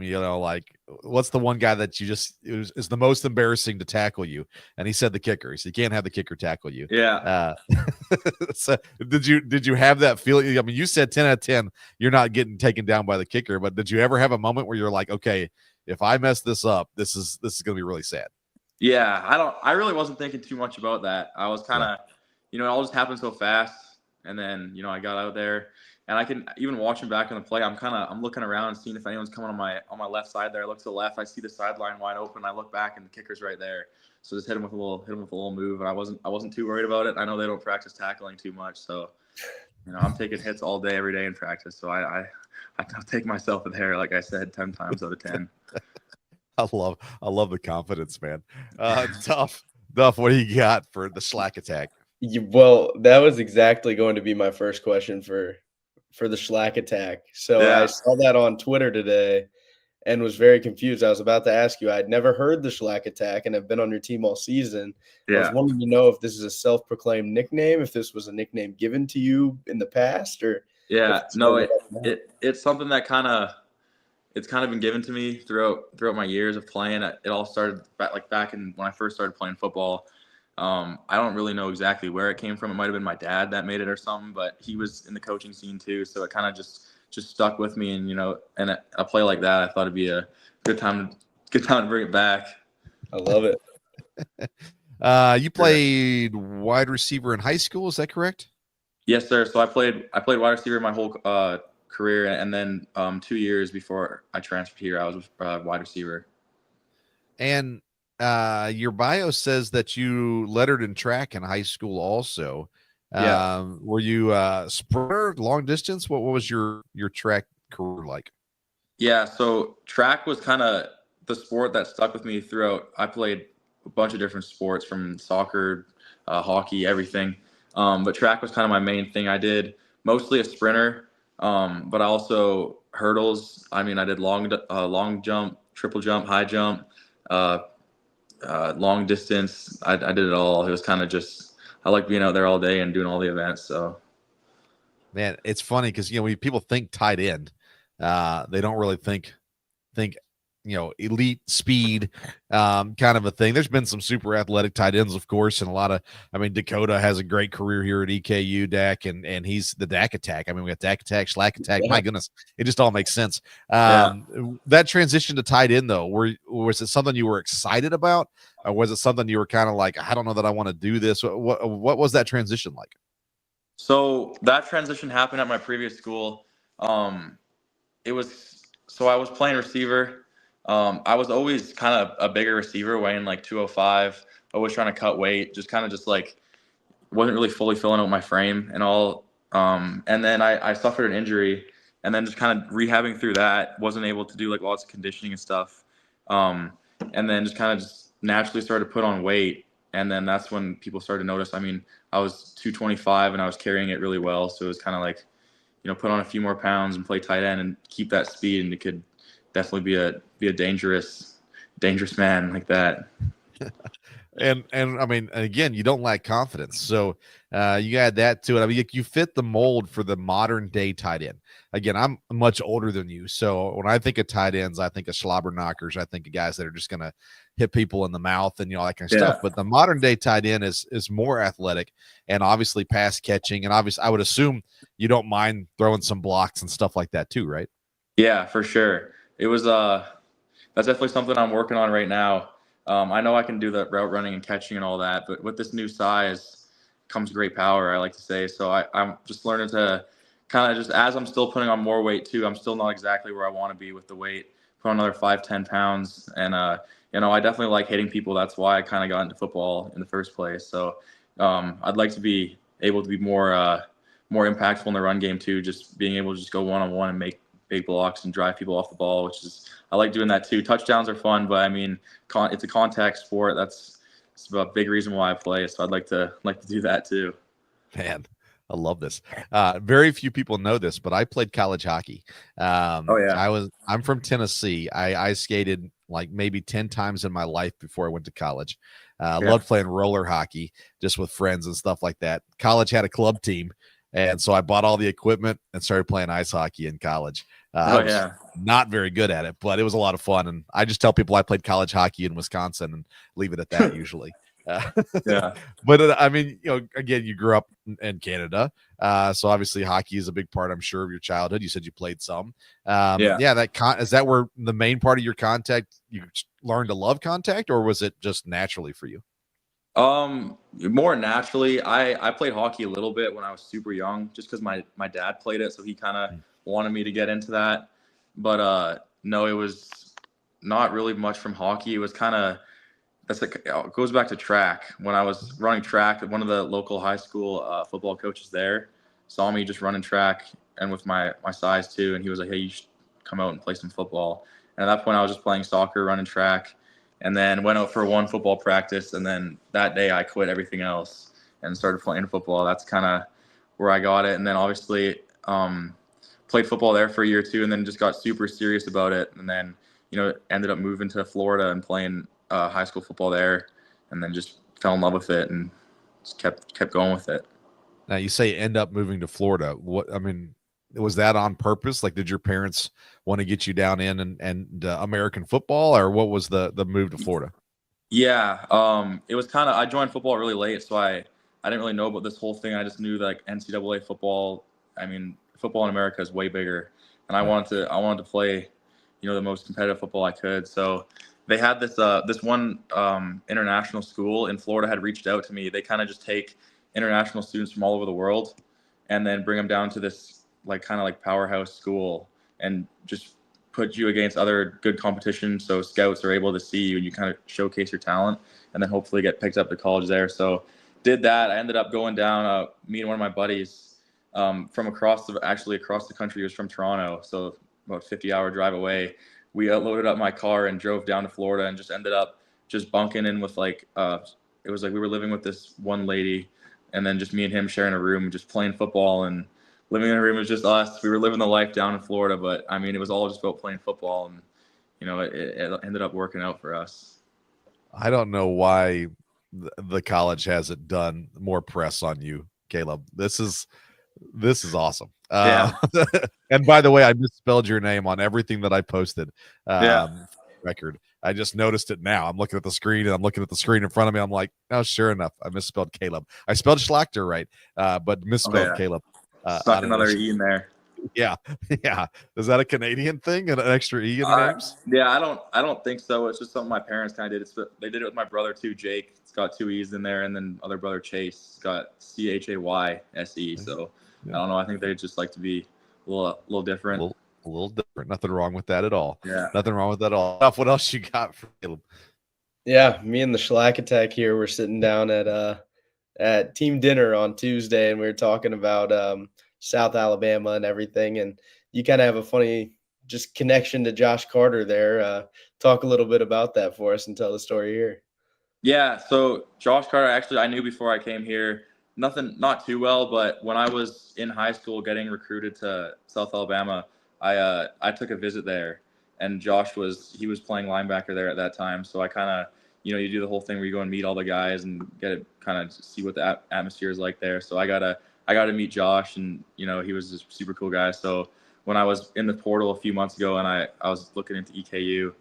Speaker 1: what's the one guy that is the most embarrassing to tackle you? And he said the kicker. He said, you can't have the kicker tackle you.
Speaker 6: Yeah.
Speaker 1: So did you have that feeling? I mean, you said 10 out of 10, you're not getting taken down by the kicker, but did you ever have a moment where you're like, okay, if I mess this up, this is going to be really sad?
Speaker 6: Yeah. I really wasn't thinking too much about that. I was kind of, it all just happened so fast. And then, I got out there, and I can even watching back on the play. I'm looking around, seeing if anyone's coming on my left side there. I look to the left, I see the sideline wide open. I look back, and the kicker's right there. So just hit him with a little move. And I wasn't too worried about it. I know they don't practice tackling too much, so I'm taking hits all day, every day in practice. So I take myself there, like I said, 10 times out of 10.
Speaker 1: I love the confidence, man. Duff, what do you got for the Schlachter attack?
Speaker 4: Well, that was exactly going to be my first question for the Schlachter attack. So I saw that on Twitter today and was very confused. I was about to ask you. I'd never heard the Schlachter attack and have been on your team all season.
Speaker 6: Yeah.
Speaker 4: I was wanting to know if this is a self-proclaimed nickname, if this was a nickname given to you in the past, or
Speaker 6: no, it's something that it's kind of been given to me throughout my years of playing. It all started back in when I first started playing football. I don't really know exactly where it came from. It might have been my dad that made it or something, but he was in the coaching scene too. So it kind of just stuck with me. And, and a play like that, I thought it'd be a good time to bring it back.
Speaker 4: I love it.
Speaker 1: You played wide receiver in high school. Is that correct?
Speaker 6: Yes, sir. So I played wide receiver my whole career. And then 2 years before I transferred here, I was wide receiver.
Speaker 1: And your bio says that you lettered in track in high school also. Were you sprinter, long distance? What was your track career like?
Speaker 6: Yeah, so track was kind of the sport that stuck with me throughout. I played a bunch of different sports, from soccer, hockey, everything. But track was kind of my main thing. I did mostly a sprinter. But I also hurdles. I mean, I did long jump, triple jump, high jump, uh, long distance. I did it all. It was kind of just, I like being out there all day and doing all the events. So
Speaker 1: Man, it's funny because when people think tight end, they don't really think elite speed, kind of a thing. There's been some super athletic tight ends, of course, and a lot of. I mean, Dakota has a great career here at EKU, Dak, and he's the Dak attack. I mean, we got Dak attack, Schlack attack.
Speaker 4: Yeah.
Speaker 1: My goodness, it just all makes sense.
Speaker 6: Yeah.
Speaker 1: That transition to tight end, though, was it something you were excited about, or was it something you were kind of like, I don't know that I want to do this? What was that transition like?
Speaker 6: So that transition happened at my previous school. It was so I was playing receiver. I was always kind of a bigger receiver, weighing like 205. Always trying to cut weight, just kind of just like wasn't really fully filling out my frame and all. And then I suffered an injury, and then just kind of rehabbing through that. Wasn't able to do like lots of conditioning and stuff. And then just kind of just naturally started to put on weight, and then that's when people started to notice. I mean, I was 225 and I was carrying it really well, so it was kind of like, put on a few more pounds and play tight end and keep that speed, and it could definitely be a dangerous man like that.
Speaker 1: And I mean, again, you don't lack confidence, so you add that to it. I mean, you fit the mold for the modern day tight end. Again, I'm much older than you, so when I think of tight ends, I think of slobber knockers. I think of guys that are just going to hit people in the mouth and that kind of stuff. But the modern day tight end is more athletic and obviously pass catching, and obviously, I would assume you don't mind throwing some blocks and stuff like that too, right?
Speaker 6: Yeah, for sure. It was that's definitely something I'm working on right now. I know I can do the route running and catching and all that, but with this new size comes great power, I like to say. So I'm just learning to kind of just, as I'm still putting on more weight too, I'm still not exactly where I want to be with the weight. Put on another 5-10 pounds. And, I definitely like hitting people. That's why I kind of got into football in the first place. So I'd like to be able to be more impactful in the run game too, just being able to just go one-on-one and make big blocks and drive people off the ball, which is, I like doing that too. Touchdowns are fun, but I mean, it's a contact sport. It's a big reason why I play. So I'd like to do that too.
Speaker 1: Man, I love this. Very few people know this, but I played college hockey.
Speaker 6: Oh yeah.
Speaker 1: I'm from Tennessee. I skated like maybe 10 times in my life before I went to college. Loved playing roller hockey just with friends and stuff like that. College had a club team, and so I bought all the equipment and started playing ice hockey in college. I was not very good at it, but it was a lot of fun. And I just tell people I played college hockey in Wisconsin and leave it at that usually.
Speaker 6: Yeah.
Speaker 1: But I mean, again, you grew up in Canada. So obviously hockey is a big part, I'm sure, of your childhood. You said you played some. Is that where the main part of your contact, you learned to love contact, or was it just naturally for you?
Speaker 6: More naturally. I played hockey a little bit when I was super young, just because my dad played it, so he kind of wanted me to get into that. But no, it was not really much from hockey. It was kind of it goes back to track. When I was running track, one of the local high school football coaches there saw me just running track and with my size too, and he was like, "Hey, you should come out and play some football." And at that point, I was just playing soccer, running track. And then went out for one football practice, and then that day I quit everything else and started playing football. That's kind of where I got it. And then obviously played football there for a year or two, and then just got super serious about it. And then ended up moving to Florida and playing high school football there, and then just fell in love with it and just kept going with it.
Speaker 1: Now you say end up moving to Florida. Was that on purpose? Like, did your parents want to get you down in and American football, or what was the move to Florida?
Speaker 6: Yeah, it was kind of, I joined football really late, so I didn't really know about this whole thing. I just knew that, like, NCAA football. I mean, football in America is way bigger, and I wanted to play, the most competitive football I could. So they had this one international school in Florida had reached out to me. They kind of just take international students from all over the world, and then bring them down to this kind of powerhouse school and just put you against other good competition, so scouts are able to see you and you kind of showcase your talent and then hopefully get picked up to college there. So did that. I ended up going down, me and one of my buddies from across the country. He was from Toronto, so about 50-hour drive away. We loaded up my car and drove down to Florida and just ended up just bunking in with it was like we were living with this one lady, and then just me and him sharing a room, just playing football and living in a room was just us. We were living the life down in Florida, but I mean, it was all just about playing football, and it ended up working out for us.
Speaker 1: I don't know why the college hasn't done more press on you, Caleb. This is awesome.
Speaker 6: Yeah.
Speaker 1: And by the way, I misspelled your name on everything that I posted.
Speaker 6: Yeah.
Speaker 1: Record. I just noticed it now. I'm looking at the screen and I'm looking at the screen in front of me. I'm like, oh, sure enough, I misspelled Caleb. I spelled Schlachter right, but misspelled Caleb.
Speaker 6: Stuck another E in there.
Speaker 1: Yeah, yeah. Is that a Canadian thing? An extra E in the names?
Speaker 6: Yeah, I don't think so. It's just something my parents kind of did. They did it with my brother too, Jake. It's got 2 E's in there, and then other brother Chase. It's got ChaYse. So I don't know. I think they just like to be a little different.
Speaker 1: A little different. Nothing wrong with that at all.
Speaker 6: Yeah.
Speaker 1: Nothing wrong with that at all. Duff, what else you got for Caleb?
Speaker 4: Yeah, me and the Schlachter here were sitting down at team dinner on Tuesday, and we were talking about South Alabama and everything. And you kind of have a funny just connection to Josh Carter there. Talk a little bit about that for us and tell the story here.
Speaker 6: Yeah, so Josh Carter, actually, I knew before I came here, not too well, but when I was in high school getting recruited to South Alabama, I took a visit there, and Josh was playing linebacker there at that time. So I kind of, you do the whole thing where you go and meet all the guys and get to kind of see what the atmosphere is like there. So I got to meet Josh, and he was a super cool guy. So when I was in the portal a few months ago and I was looking into EKU,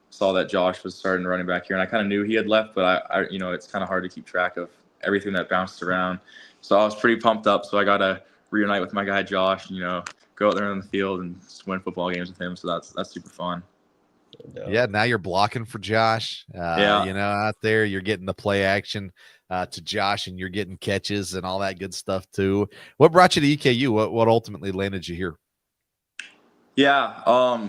Speaker 6: saw that Josh was starting running back here, and I kind of knew he had left, but I it's kind of hard to keep track of everything that bounced around. So I was pretty pumped up. So I got to reunite with my guy Josh, and go out there on the field and just win football games with him. So that's super fun.
Speaker 1: Yeah, now you're blocking for Josh. Out there you're getting the play action to Josh, and you're getting catches and all that good stuff too. What brought you to EKU? What ultimately landed you here?
Speaker 6: Yeah,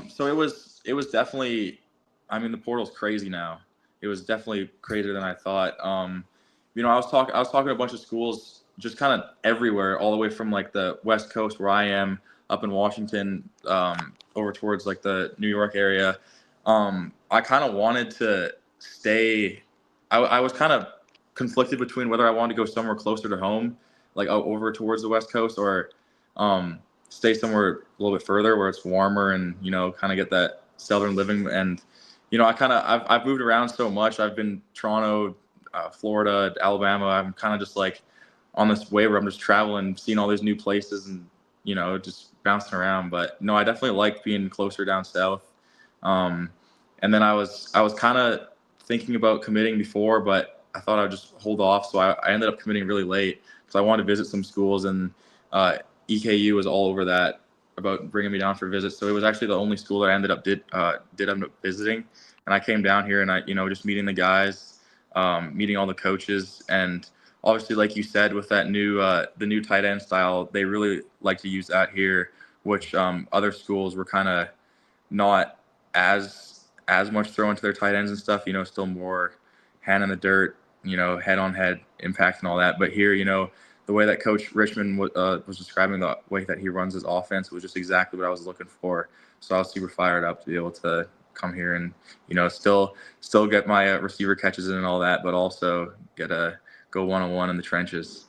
Speaker 6: so it was definitely, I mean, the portal's crazy now. It was definitely crazier than I thought. I was talking to a bunch of schools just kind of everywhere, all the way from like the West Coast where I am up in Washington, over towards like the New York area. I kind of wanted to stay. I was kind of conflicted between whether I wanted to go somewhere closer to home, like over towards the West Coast, or stay somewhere a little bit further where it's warmer and kind of get that southern living. And I've moved around so much. I've been Toronto, Florida, Alabama. I'm kind of just like on this way where I'm just traveling, seeing all these new places, and just bouncing around. But no, I definitely like being closer down south. And then I was kind of thinking about committing before, but I thought I'd just hold off. So I ended up committing really late because I wanted to visit some schools, and EKU was all over that about bringing me down for visits. So it was actually the only school that I did end up visiting. And I came down here, and I just meeting the guys, meeting all the coaches, and obviously, like you said, with that the new tight end style, they really like to use that here, which other schools were kind of not as much thrown to their tight ends and stuff, still more hand in the dirt, head on head impact and all that. But here, the way that Coach Richmond was describing the way that he runs his offense was just exactly what I was looking for. So I was super fired up to be able to come here and, still get my receiver catches in and all that, but also get to go one-on-one in the trenches.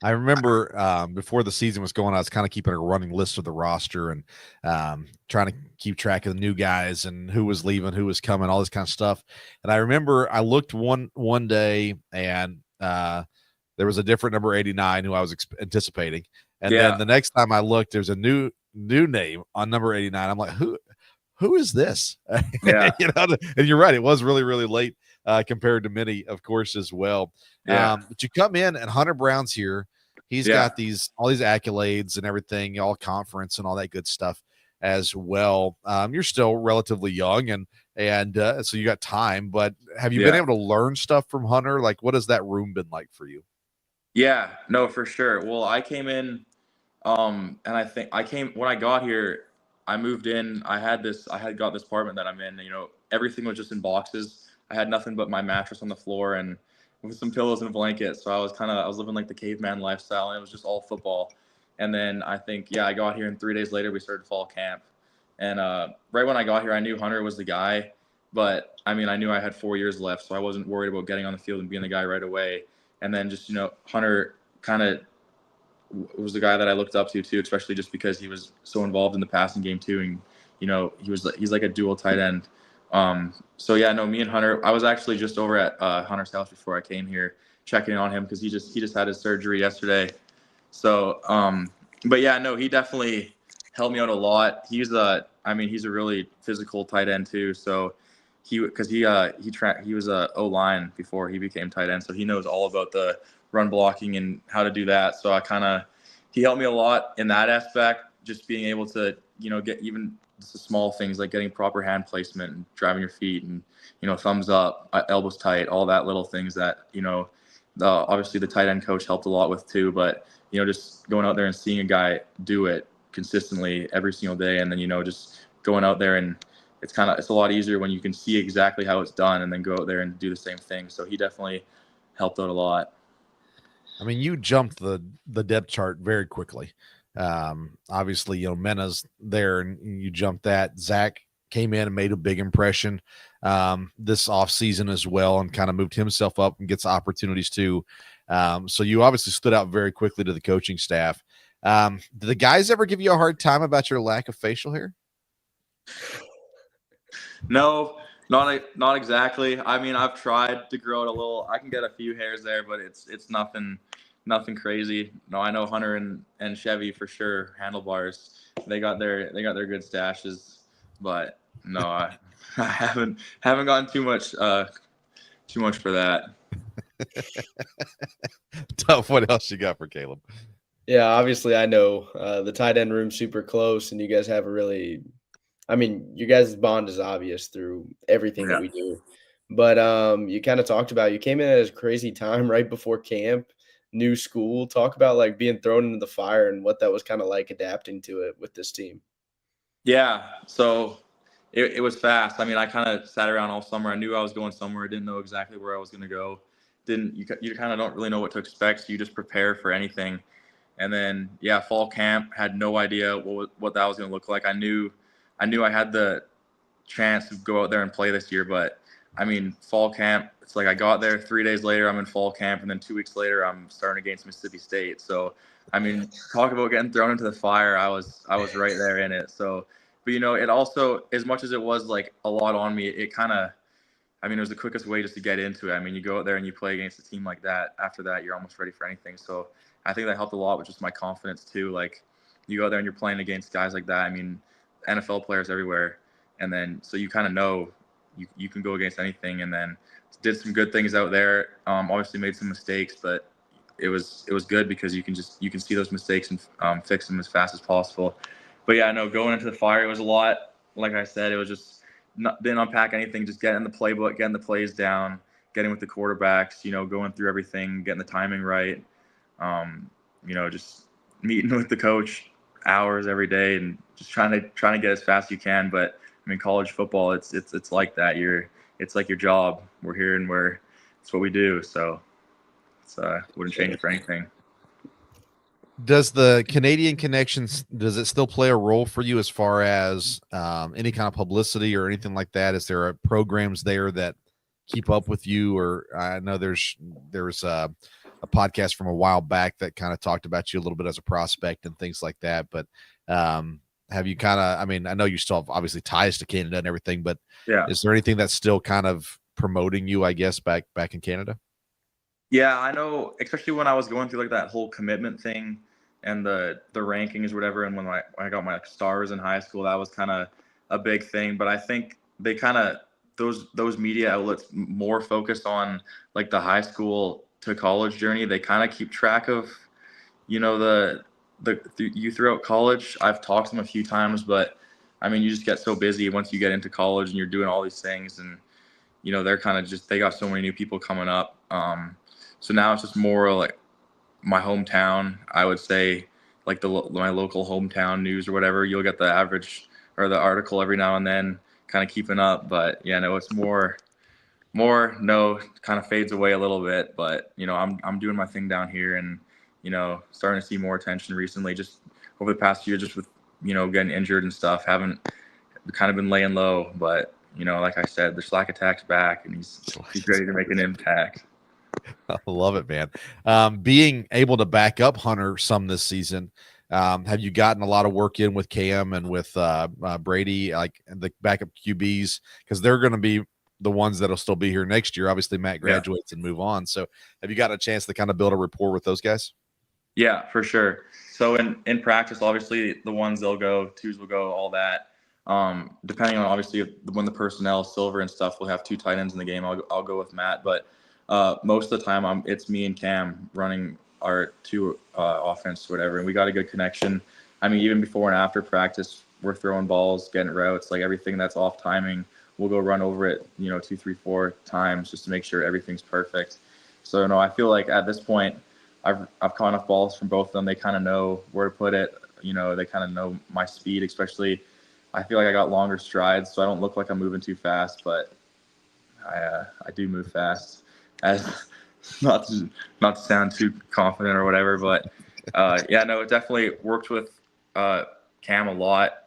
Speaker 1: I remember before the season was going, I was kind of keeping a running list of the roster and trying to keep track of the new guys and who was leaving, who was coming, all this kind of stuff. And I remember I looked one day, and there was a different number 89 who I was anticipating. And then the next time I looked, there's a new name on number 89. I'm like, who is this?
Speaker 6: Yeah.
Speaker 1: And you're right. It was really, really late compared to many, of course, as well.
Speaker 6: Yeah.
Speaker 1: But you come in, and Hunter Brown's here. He's got all these accolades and everything, all conference and all that good stuff as well. You're still relatively young, and so you got time. But have you been able to learn stuff from Hunter? Like, what has that room been like for you?
Speaker 6: Yeah, no, for sure. Well, I came in, and I think when I got here, I moved in. I had got this apartment that I'm in. Everything was just in boxes. I had nothing but my mattress on the floor and with some pillows and a blanket. So I was living like the caveman lifestyle, and it was just all football. And then I think, I got here, and 3 days later we started fall camp. And right when I got here, I knew Hunter was the guy. But I mean, I knew I had 4 years left, so I wasn't worried about getting on the field and being the guy right away. And then just, Hunter kind of was the guy that I looked up to too, especially just because he was so involved in the passing game too, and he's like a dual tight end. So yeah, no, me and Hunter, I was actually just over at Hunter's house before I came here, checking on him because he just had his surgery yesterday. So, but yeah, no, he definitely helped me out a lot. He's a really physical tight end too. So he was a O-line before he became tight end, so he knows all about the run blocking and how to do that. So he helped me a lot in that aspect, just being able to, get even just the small things like getting proper hand placement and driving your feet and, thumbs up, elbows tight, all that little things that, obviously the tight end coach helped a lot with too, but, just going out there and seeing a guy do it consistently every single day. And then, just going out there, and it's a lot easier when you can see exactly how it's done and then go out there and do the same thing. So he definitely helped out a lot.
Speaker 1: I mean, you jumped the depth chart very quickly. Obviously, Mena's there and you jumped that. Zach came in and made a big impression this offseason as well, and kind of moved himself up and gets opportunities too. So you obviously stood out very quickly to the coaching staff. Did the guys ever give you a hard time about your lack of facial hair?
Speaker 6: No, not exactly. I mean, I've tried to grow it a little. I can get a few hairs there, but it's nothing crazy. No, I know Hunter and Chevy for sure. Handlebars, they got their good stashes, but no, I haven't gotten too much for that.
Speaker 1: Duff, what else you got for Caleb?
Speaker 4: Yeah, obviously I know the tight end room's super close, and you guys have your guys' bond is obvious through everything that we do. But you kind of talked about, you came in at a crazy time right before camp, new school. Talk about like being thrown into the fire and what that was kind of like adapting to it with this team.
Speaker 6: Yeah, so it was fast. I mean, I kind of sat around all summer. I knew I was going somewhere. I didn't know exactly where I was going to go. You kind of don't really know what to expect, so you just prepare for anything. And then, yeah, fall camp, had no idea what that was going to look like. I knew I had the chance to go out there and play this year, but I mean, fall camp, it's like I got there 3 days later, I'm in fall camp, and then 2 weeks later, I'm starting against Mississippi State. So, I mean, talk about getting thrown into the fire. I was right there in it. So, but it also, as much as it was like a lot on me, it kind of, it was the quickest way just to get into it. I mean, you go out there and you play against a team like that. After that, you're almost ready for anything. So I think that helped a lot with just my confidence too. Like, you go out there and you're playing against guys like that. I mean, NFL players everywhere. And then, so you kind of know you can go against anything, and then did some good things out there. Obviously made some mistakes, but it was good because you can see those mistakes and fix them as fast as possible. But yeah, no, going into the fire, it was a lot. Like I said, it was just didn't unpack anything, just getting the playbook, getting the plays down, getting with the quarterbacks, going through everything, getting the timing right. Just meeting with the coach hours every day and just trying to get as fast as you can. But I mean, college football, it's like that. It's like your job. We're here and it's what we do. So wouldn't change it for anything.
Speaker 1: Does the Canadian connections, does it still play a role for you as far as any kind of publicity or anything like that? Is there programs there that keep up with you? Or I know there's a podcast from a while back that kind of talked about you a little bit as a prospect and things like that. But have you I know you still have obviously ties to Canada and everything, but
Speaker 6: yeah,
Speaker 1: is there anything that's still kind of promoting you, I guess, back in Canada?
Speaker 6: Yeah, I know, especially when I was going through like that whole commitment thing and the rankings or whatever. And when I got my stars in high school, that was kind of a big thing. But I think they kind of, those media outlets more focused on like the high school to college journey. They kind of keep track of, the you throughout college. I've talked to them a few times, but I mean, you just get so busy once you get into college and you're doing all these things, and they're kind of they got so many new people coming up. So now it's just more like my hometown. I would say like my local hometown news or whatever. You'll get the average or the article every now and then, kind of keeping up. But yeah, no, it's more kind of fades away a little bit. But I'm doing my thing down here, and starting to see more attention recently, just over the past year, just with getting injured and stuff. Haven't kind of been laying low, but like I said, the Schlachter attack's back, and he's ready to make an impact.
Speaker 1: I love it, man. Being able to back up Hunter some this season, have you gotten a lot of work in with Cam and with Brady, like the backup QBs? Because they're going to be the ones that'll still be here next year. Obviously, Matt graduates and move on. So have you got a chance to kind of build a rapport with those guys?
Speaker 6: Yeah, for sure. So in practice, obviously the ones they'll go, twos will go, all that. Depending on obviously when the personnel, silver and stuff, we'll have 2 tight ends in the game. I'll go with Matt, but most of the time it's me and Cam running our 2 offense, whatever, and we got a good connection. I mean, even before and after practice, we're throwing balls, getting routes, like everything that's off timing, we'll go run over it, 2, 3, 4 times just to make sure everything's perfect. So no, I feel like at this point, I've caught enough balls from both of them. They kind of know where to put it. They kind of know my speed, especially. I feel like I got longer strides, so I don't look like I'm moving too fast, but I do move fast. As not to sound too confident or whatever, but it definitely worked with Cam a lot.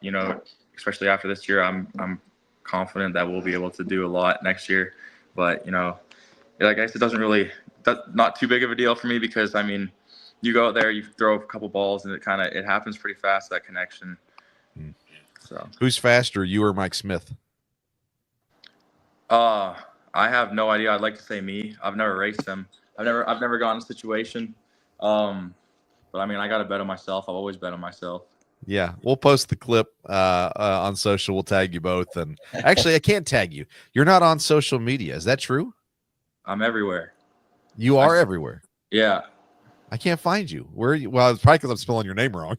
Speaker 6: Especially after this year, I'm confident that we'll be able to do a lot next year. But I guess it doesn't really. That's not too big of a deal for me because, I mean, you go out there, you throw a couple balls, and it happens pretty fast, that connection. So
Speaker 1: who's faster, you or Mike Smith?
Speaker 6: I have no idea. I'd like to say me. I've never raced him. I've never gotten in a situation. But I mean, I got to bet on myself. I've always bet on myself.
Speaker 1: Yeah, we'll post the clip on social. We'll tag you both. And actually, I can't tag you. You're not on social media. Is that true?
Speaker 6: I'm everywhere.
Speaker 1: You are everywhere.
Speaker 6: Yeah.
Speaker 1: I can't find you. Where are you? Well, it's probably because I'm spelling your name wrong.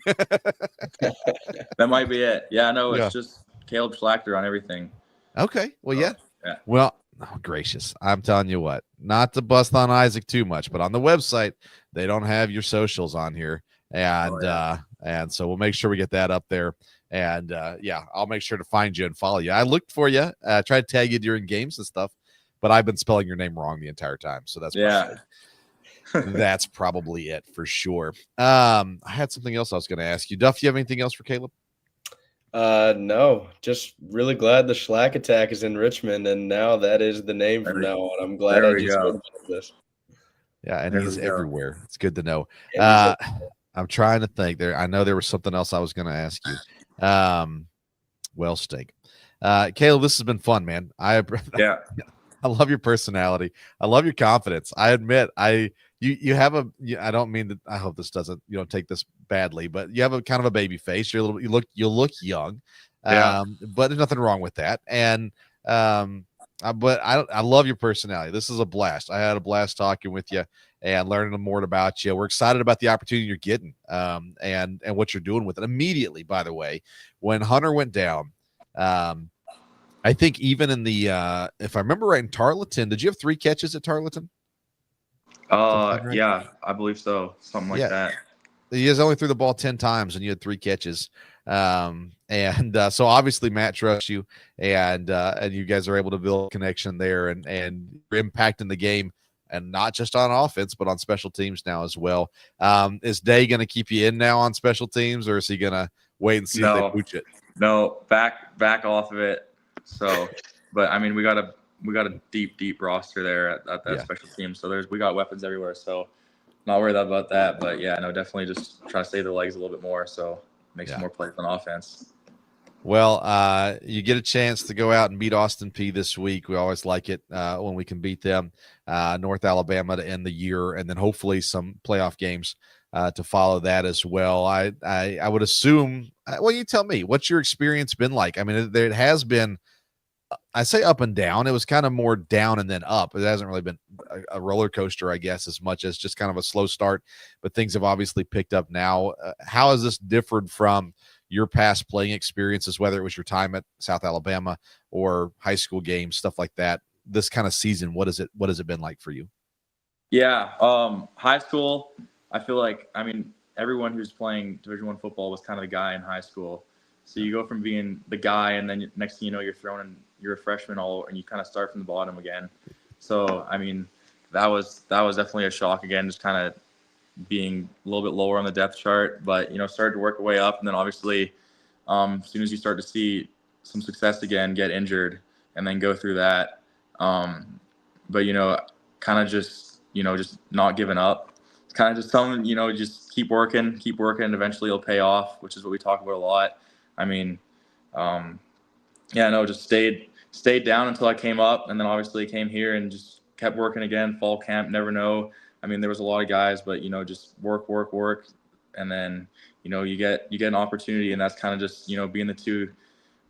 Speaker 6: That might be it. Yeah, no, it's just Caleb Schlachter on everything.
Speaker 1: Okay. Well, yeah.
Speaker 6: Yeah.
Speaker 1: Well, oh, gracious. I'm telling you what, not to bust on Isaac too much, but on the website, they don't have your socials on here. And and so we'll make sure we get that up there. And I'll make sure to find you and follow you. I looked for you, tried to tag you during games and stuff, but I've been spelling your name wrong the entire time. So that's that's probably it for sure. I had something else I was going to ask you. Duff, you have anything else for Caleb?
Speaker 4: No, just really glad the Schlack attack is in Richmond, and now that is the name from now on. I'm glad I just heard about this.
Speaker 1: Yeah, and he's everywhere. It's good to know.
Speaker 4: Yeah,
Speaker 1: I'm trying to think there. I know there was something else I was going to ask you. Well, stink. Caleb, this has been fun, man. I love your personality. I love your confidence. I admit, you have I don't mean that. I hope this doesn't, take this badly, but you have a kind of a baby face. You look young, but there's nothing wrong with that. And, but I love your personality. This is a blast. I had a blast talking with you and learning more about you. We're excited about the opportunity you're getting, and what you're doing with it immediately. By the way, when Hunter went down, I think even in the, if I remember right, in Tarleton, did you have 3 catches at Tarleton?
Speaker 6: Right? Yeah, I believe so. Something like that.
Speaker 1: He has only threw the ball 10 times and you had 3 catches. So obviously Matt trusts you, and you guys are able to build a connection there and you're impacting the game, and not just on offense, but on special teams now as well. Is Day going to keep you in now on special teams, or is he going to wait and see if they pooch it?
Speaker 6: No, back off of it. So, but I mean, we got a deep roster there at that special team. So we got weapons everywhere. So not worried about that, but definitely just try to save the legs a little bit more. So make some more plays on offense.
Speaker 1: Well, you get a chance to go out and beat Austin Peay this week. We always like it when we can beat them. North Alabama to end the year, and then hopefully some playoff games to follow that as well. I would assume. Well, you tell me, what's your experience been like? I mean, it has been. I say up and down. It was kind of more down and then up. It hasn't really been a roller coaster, I guess, as much as just kind of a slow start. But things have obviously picked up now. How has this differed from your past playing experiences, whether it was your time at South Alabama or high school games, stuff like that? This kind of season, what has it been like for you?
Speaker 6: Yeah, high school, I feel like, everyone who's playing Division I football was kind of the guy in high school. So you go from being the guy, and then next thing you know, you're a freshman and you kind of start from the bottom again. So that was definitely a shock again, just kind of being a little bit lower on the depth chart, but started to work your way up, and then obviously as soon as you start to see some success again, get injured and then go through that, but kind of just just not giving up. It's kind of just telling them, just keep working, and eventually it'll pay off, which is what we talk about a lot. I mean, just stayed down until I came up, and then obviously came here and just kept working again. Fall camp, never know. I mean, there was a lot of guys, but just work, and then you get an opportunity, and that's kind of just being the two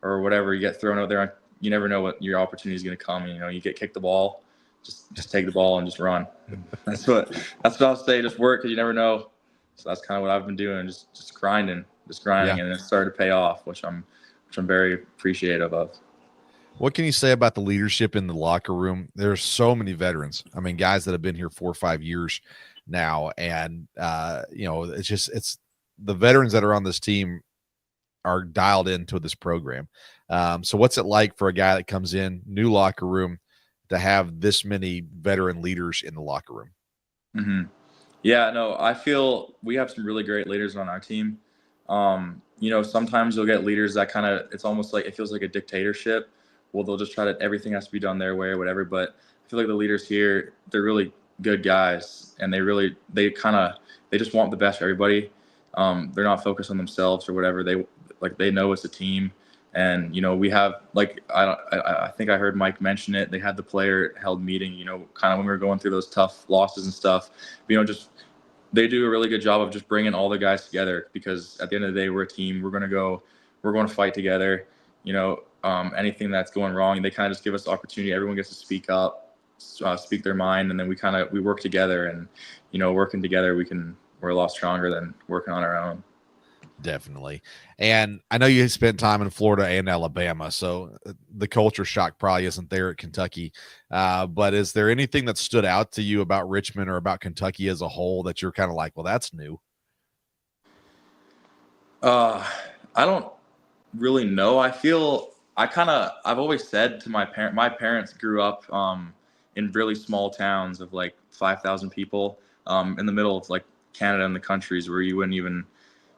Speaker 6: or whatever. You get thrown out there, you never know what your opportunity is going to come. You get kicked the ball, just take the ball and just run. That's what I'll say. Just work, because you never know. So that's kind of what I've been doing, just grinding,
Speaker 1: Yeah.
Speaker 6: and it started to pay off, which I'm very appreciative of.
Speaker 1: What can you say about the leadership in the locker room? There's so many veterans. I mean, guys that have been here 4 or 5 years now, and it's the veterans that are on this team are dialed into this program. So what's it like for a guy that comes in, new locker room, to have this many veteran leaders in the locker room?
Speaker 6: Mm-hmm. Yeah, no, I feel we have some really great leaders on our team. Sometimes you'll get leaders that it's almost like it feels like a dictatorship. Well, they'll just try to, everything has to be done their way or whatever. But I feel like the leaders here, they're really good guys, and they just want the best for everybody. They're not focused on themselves or whatever. They know it's a team. And, we have, I think I heard Mike mention it. They had the player held meeting, kind of when we were going through those tough losses and stuff, they do a really good job of just bringing all the guys together, because at the end of the day, we're a team. We're going to fight together. Anything that's going wrong, they kind of just give us the opportunity. Everyone gets to speak up, speak their mind, and then we work together. And working together, we're a lot stronger than working on our own.
Speaker 1: Definitely. And I know you spent time in Florida and Alabama, so the culture shock probably isn't there at Kentucky. But is there anything that stood out to you about Richmond or about Kentucky as a whole that you're kind of like, well, that's new?
Speaker 6: I don't really know. I've always said to my parents grew up in really small towns of like 5,000 people in the middle of like Canada and the countries where you wouldn't even,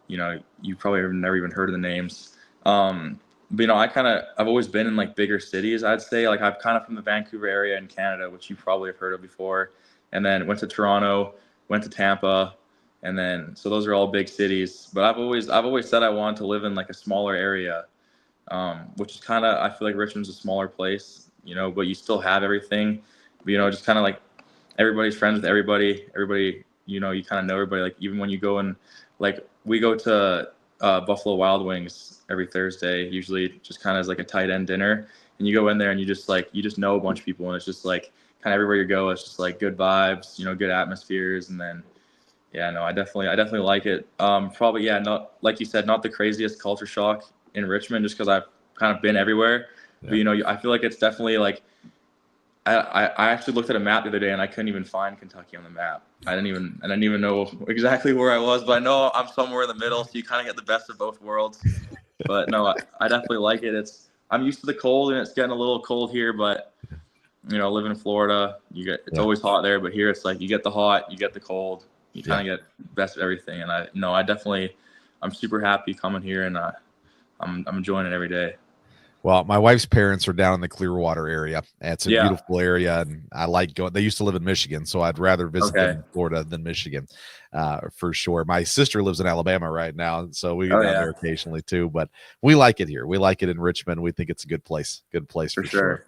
Speaker 6: you probably have never even heard of the names. But I've always been in like bigger cities, I'd say. Like, I'm kind of from the Vancouver area in Canada, which you probably have heard of before. And then went to Toronto, went to Tampa, and then so those are all big cities. But I've always said I wanted to live in like a smaller area, which is I feel like Richmond's a smaller place, but you still have everything. But, just kind of like everybody's friends with everybody. Everybody, you kind of know everybody. Like, even when you go and like we go to Buffalo Wild Wings every Thursday, usually just kind of as like a tight end dinner, and you go in there and you just know a bunch of people, and it's just like kind of everywhere you go, it's just like good vibes, good atmospheres. And then I definitely like it. Probably, not like you said, not the craziest culture shock in Richmond, just because I've kind of been everywhere. Yeah. But I feel like it's definitely like I actually looked at a map the other day and I couldn't even find Kentucky on the map. I didn't even know exactly where I was, but I know I'm somewhere in the middle, so you kind of get the best of both worlds. But no, I definitely like it. I'm used to the cold, and it's getting a little cold here, but living in Florida, it's always hot there, but here it's like you get the hot, you get the cold, you kind of get the best of everything. And I'm super happy coming here, and I'm enjoying it every day.
Speaker 1: Well, my wife's parents are down in the Clearwater area. It's a beautiful area, and I like going. They used to live in Michigan, so I'd rather visit them in Florida than Michigan, for sure. My sister lives in Alabama right now, so we go down there occasionally too. But we like it here. We like it in Richmond. We think it's a good place. Good place for sure.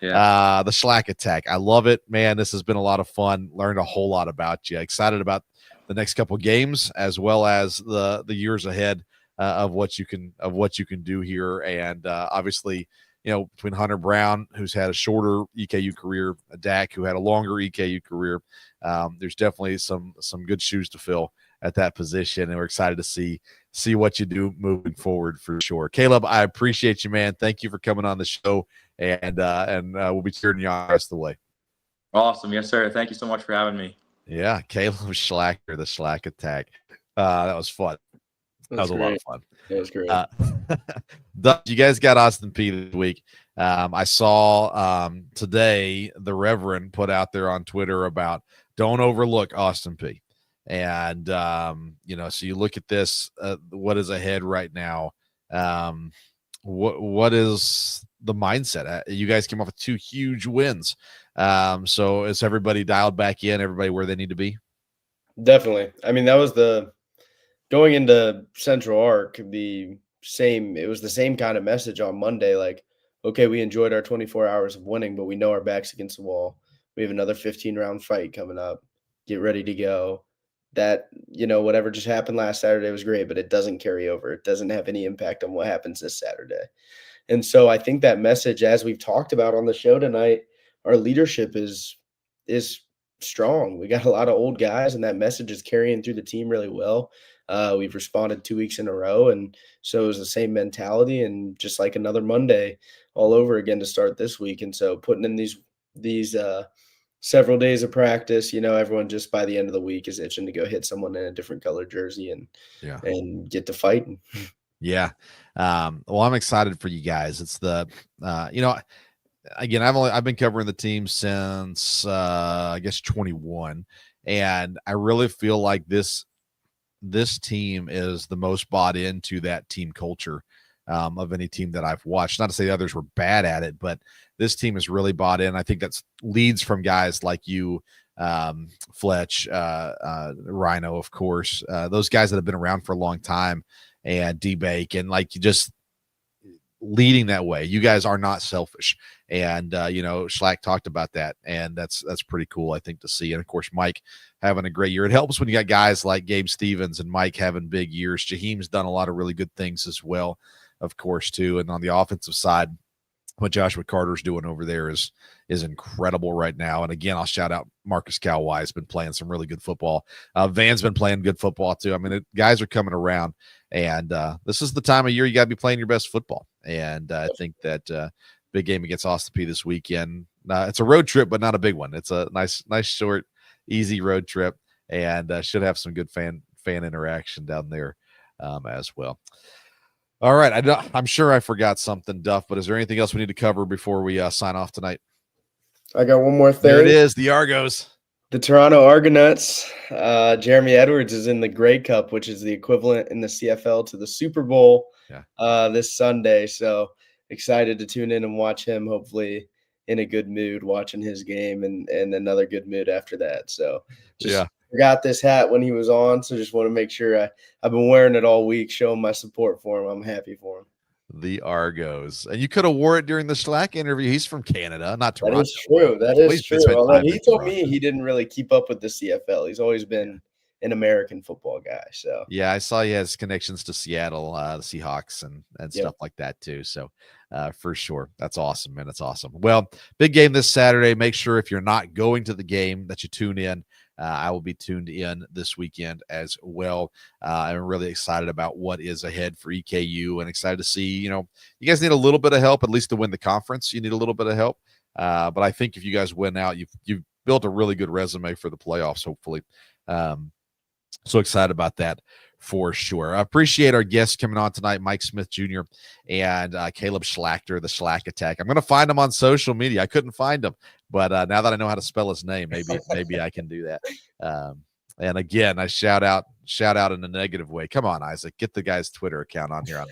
Speaker 1: Yeah. The Schlachter attack. I love it, man. This has been a lot of fun. Learned a whole lot about you. Excited about the next couple games, as well as the years ahead. Of what you can do here. And obviously, between Hunter Brown, who's had a shorter EKU career, Dak, who had a longer EKU career, there's definitely some good shoes to fill at that position, and we're excited to see what you do moving forward for sure. Caleb, I appreciate you, man. Thank you for coming on the show, and we'll be cheering you on the rest of the way.
Speaker 6: Awesome. Yes, sir. Thank you so much for having me.
Speaker 1: Yeah, Caleb Schlachter, the Schlachter attack. That was fun. That was a lot of fun.
Speaker 4: That was great.
Speaker 1: Duff, you guys got Austin P this week. I saw today the Reverend put out there on Twitter about don't overlook Austin P. And, so you look at this, what is ahead right now. What is the mindset. You guys came off with 2 huge wins. So is everybody dialed back in? Everybody where they need to be?
Speaker 4: Definitely. I mean, that was going into Central Arc, it was the same kind of message on Monday. Like, okay, we enjoyed our 24 hours of winning, but we know our back's against the wall. We have another 15-round fight coming up. Get ready to go. That, whatever just happened last Saturday was great, but it doesn't carry over. It doesn't have any impact on what happens this Saturday. And so I think that message, as we've talked about on the show tonight, our leadership is strong. We got a lot of old guys, and that message is carrying through the team really well. We've responded 2 weeks in a row, and so it was the same mentality, and just like another Monday all over again to start this week. And so putting in these several days of practice, everyone just by the end of the week is itching to go hit someone in a different color jersey and get to fighting.
Speaker 1: Yeah. Well, I'm excited for you guys. It's the, again, I've been covering the team since, I guess 21. And I really feel like this team is the most bought into that team culture of any team that I've watched. Not to say the others were bad at it, but this team is really bought in. I think that's leads from guys like you, Fletch, Rhino, of course, those guys that have been around for a long time, and D-Bake, and like you just leading that way. You guys are not selfish. And, Schlachter talked about that, and that's pretty cool, I think, to see. And of course, Mike having a great year. It helps when you got guys like Gabe Stevens and Mike having big years. Jaheim's done a lot of really good things as well, of course, too. And on the offensive side, what Joshua Carter's doing over there is incredible right now. And again, I'll shout out Marcus Cowwise, has been playing some really good football. Van's been playing good football too. I mean, guys are coming around, and this is the time of year you got to be playing your best football. And I think that big game against Austin Peay this weekend. It's a road trip, but not a big one. It's a nice, short, easy road trip, and should have some good fan interaction down there as well. All right. I'm sure I forgot something, Duff, but is there anything else we need to cover before we sign off tonight?
Speaker 4: I got one more thing.
Speaker 1: There it is, the Argos.
Speaker 4: The Toronto Argonauts. Jeremy Edwards is in the Grey Cup, which is the equivalent in the CFL to the Super Bowl this Sunday. So excited to tune in and watch him, hopefully in a good mood watching his game, and another good mood after that. So forgot this hat when he was on, so just want to make sure I've been wearing it all week, showing my support for him. I'm happy for him.
Speaker 1: The Argos. And you could have wore it during the Schlachter interview. He's from Canada, not Toronto.
Speaker 4: That is true. That is true. Although he told me he didn't really keep up with the CFL. He's always been an American football guy. So
Speaker 1: yeah, I saw he has connections to Seattle, the Seahawks, and stuff like that too. So for sure. That's awesome, man. That's awesome. Well, big game this Saturday. Make sure if you're not going to the game that you tune in. I will be tuned in this weekend as well. I'm really excited about what is ahead for EKU, and excited to see, you guys need a little bit of help, at least to win the conference. You need a little bit of help. But I think if you guys win out, you've built a really good resume for the playoffs, hopefully. So excited about that for sure. I appreciate our guests coming on tonight, Mike Smith Jr. and Caleb Schlachter, the Schlack Attack. I'm going to find him on social media. I couldn't find him, but now that I know how to spell his name, maybe I can do that. And again, I shout out in a negative way. Come on, Isaac, get the guy's Twitter account on here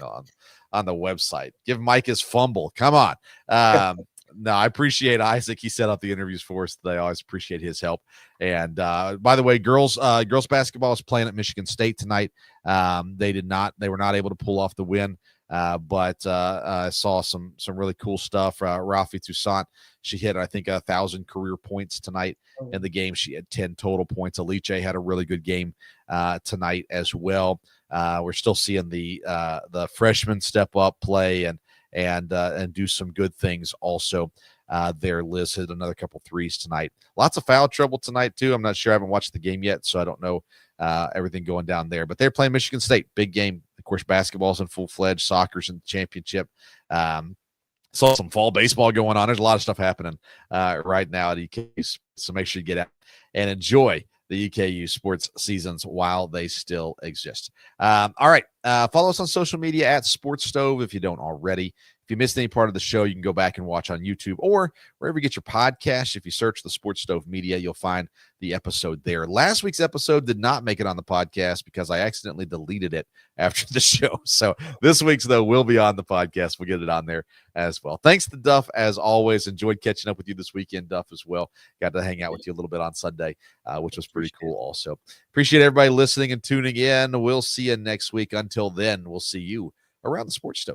Speaker 1: on the website. Give Mike his fumble. Come on. No, I appreciate Isaac. He set up the interviews for us today. I always appreciate his help. And by the way, girls basketball is playing at Michigan State tonight. They were not able to pull off the win. But I saw some really cool stuff. Rafi Toussaint, she hit, I think, 1,000 career points tonight in the game. She had 10 total points. Aliche had a really good game tonight as well. We're still seeing the freshmen step up, play, and do some good things also. There, Liz hit another couple threes tonight. Lots of foul trouble tonight too. I'm not sure. I haven't watched the game yet, so I don't know everything going down there. But they're playing Michigan State, big game. Of course, basketball's in full-fledged. Soccer's in the championship. Saw some fall baseball going on. There's a lot of stuff happening right now at EKU. So make sure you get out and enjoy the EKU sports seasons while they still exist. All right. Follow us on social media at Sports Stove if you don't already. If you missed any part of the show, you can go back and watch on YouTube or wherever you get your podcast. If you search the Sports Stove Media, you'll find the episode there. Last week's episode did not make it on the podcast because I accidentally deleted it after the show. So this week's, though, will be on the podcast. We'll get it on there as well. Thanks to Duff, as always. Enjoyed catching up with you this weekend, Duff, as well. Got to hang out with you a little bit on Sunday, which was pretty cool also. Appreciate everybody listening and tuning in. We'll see you next week. Until then, we'll see you around the Sports Stove.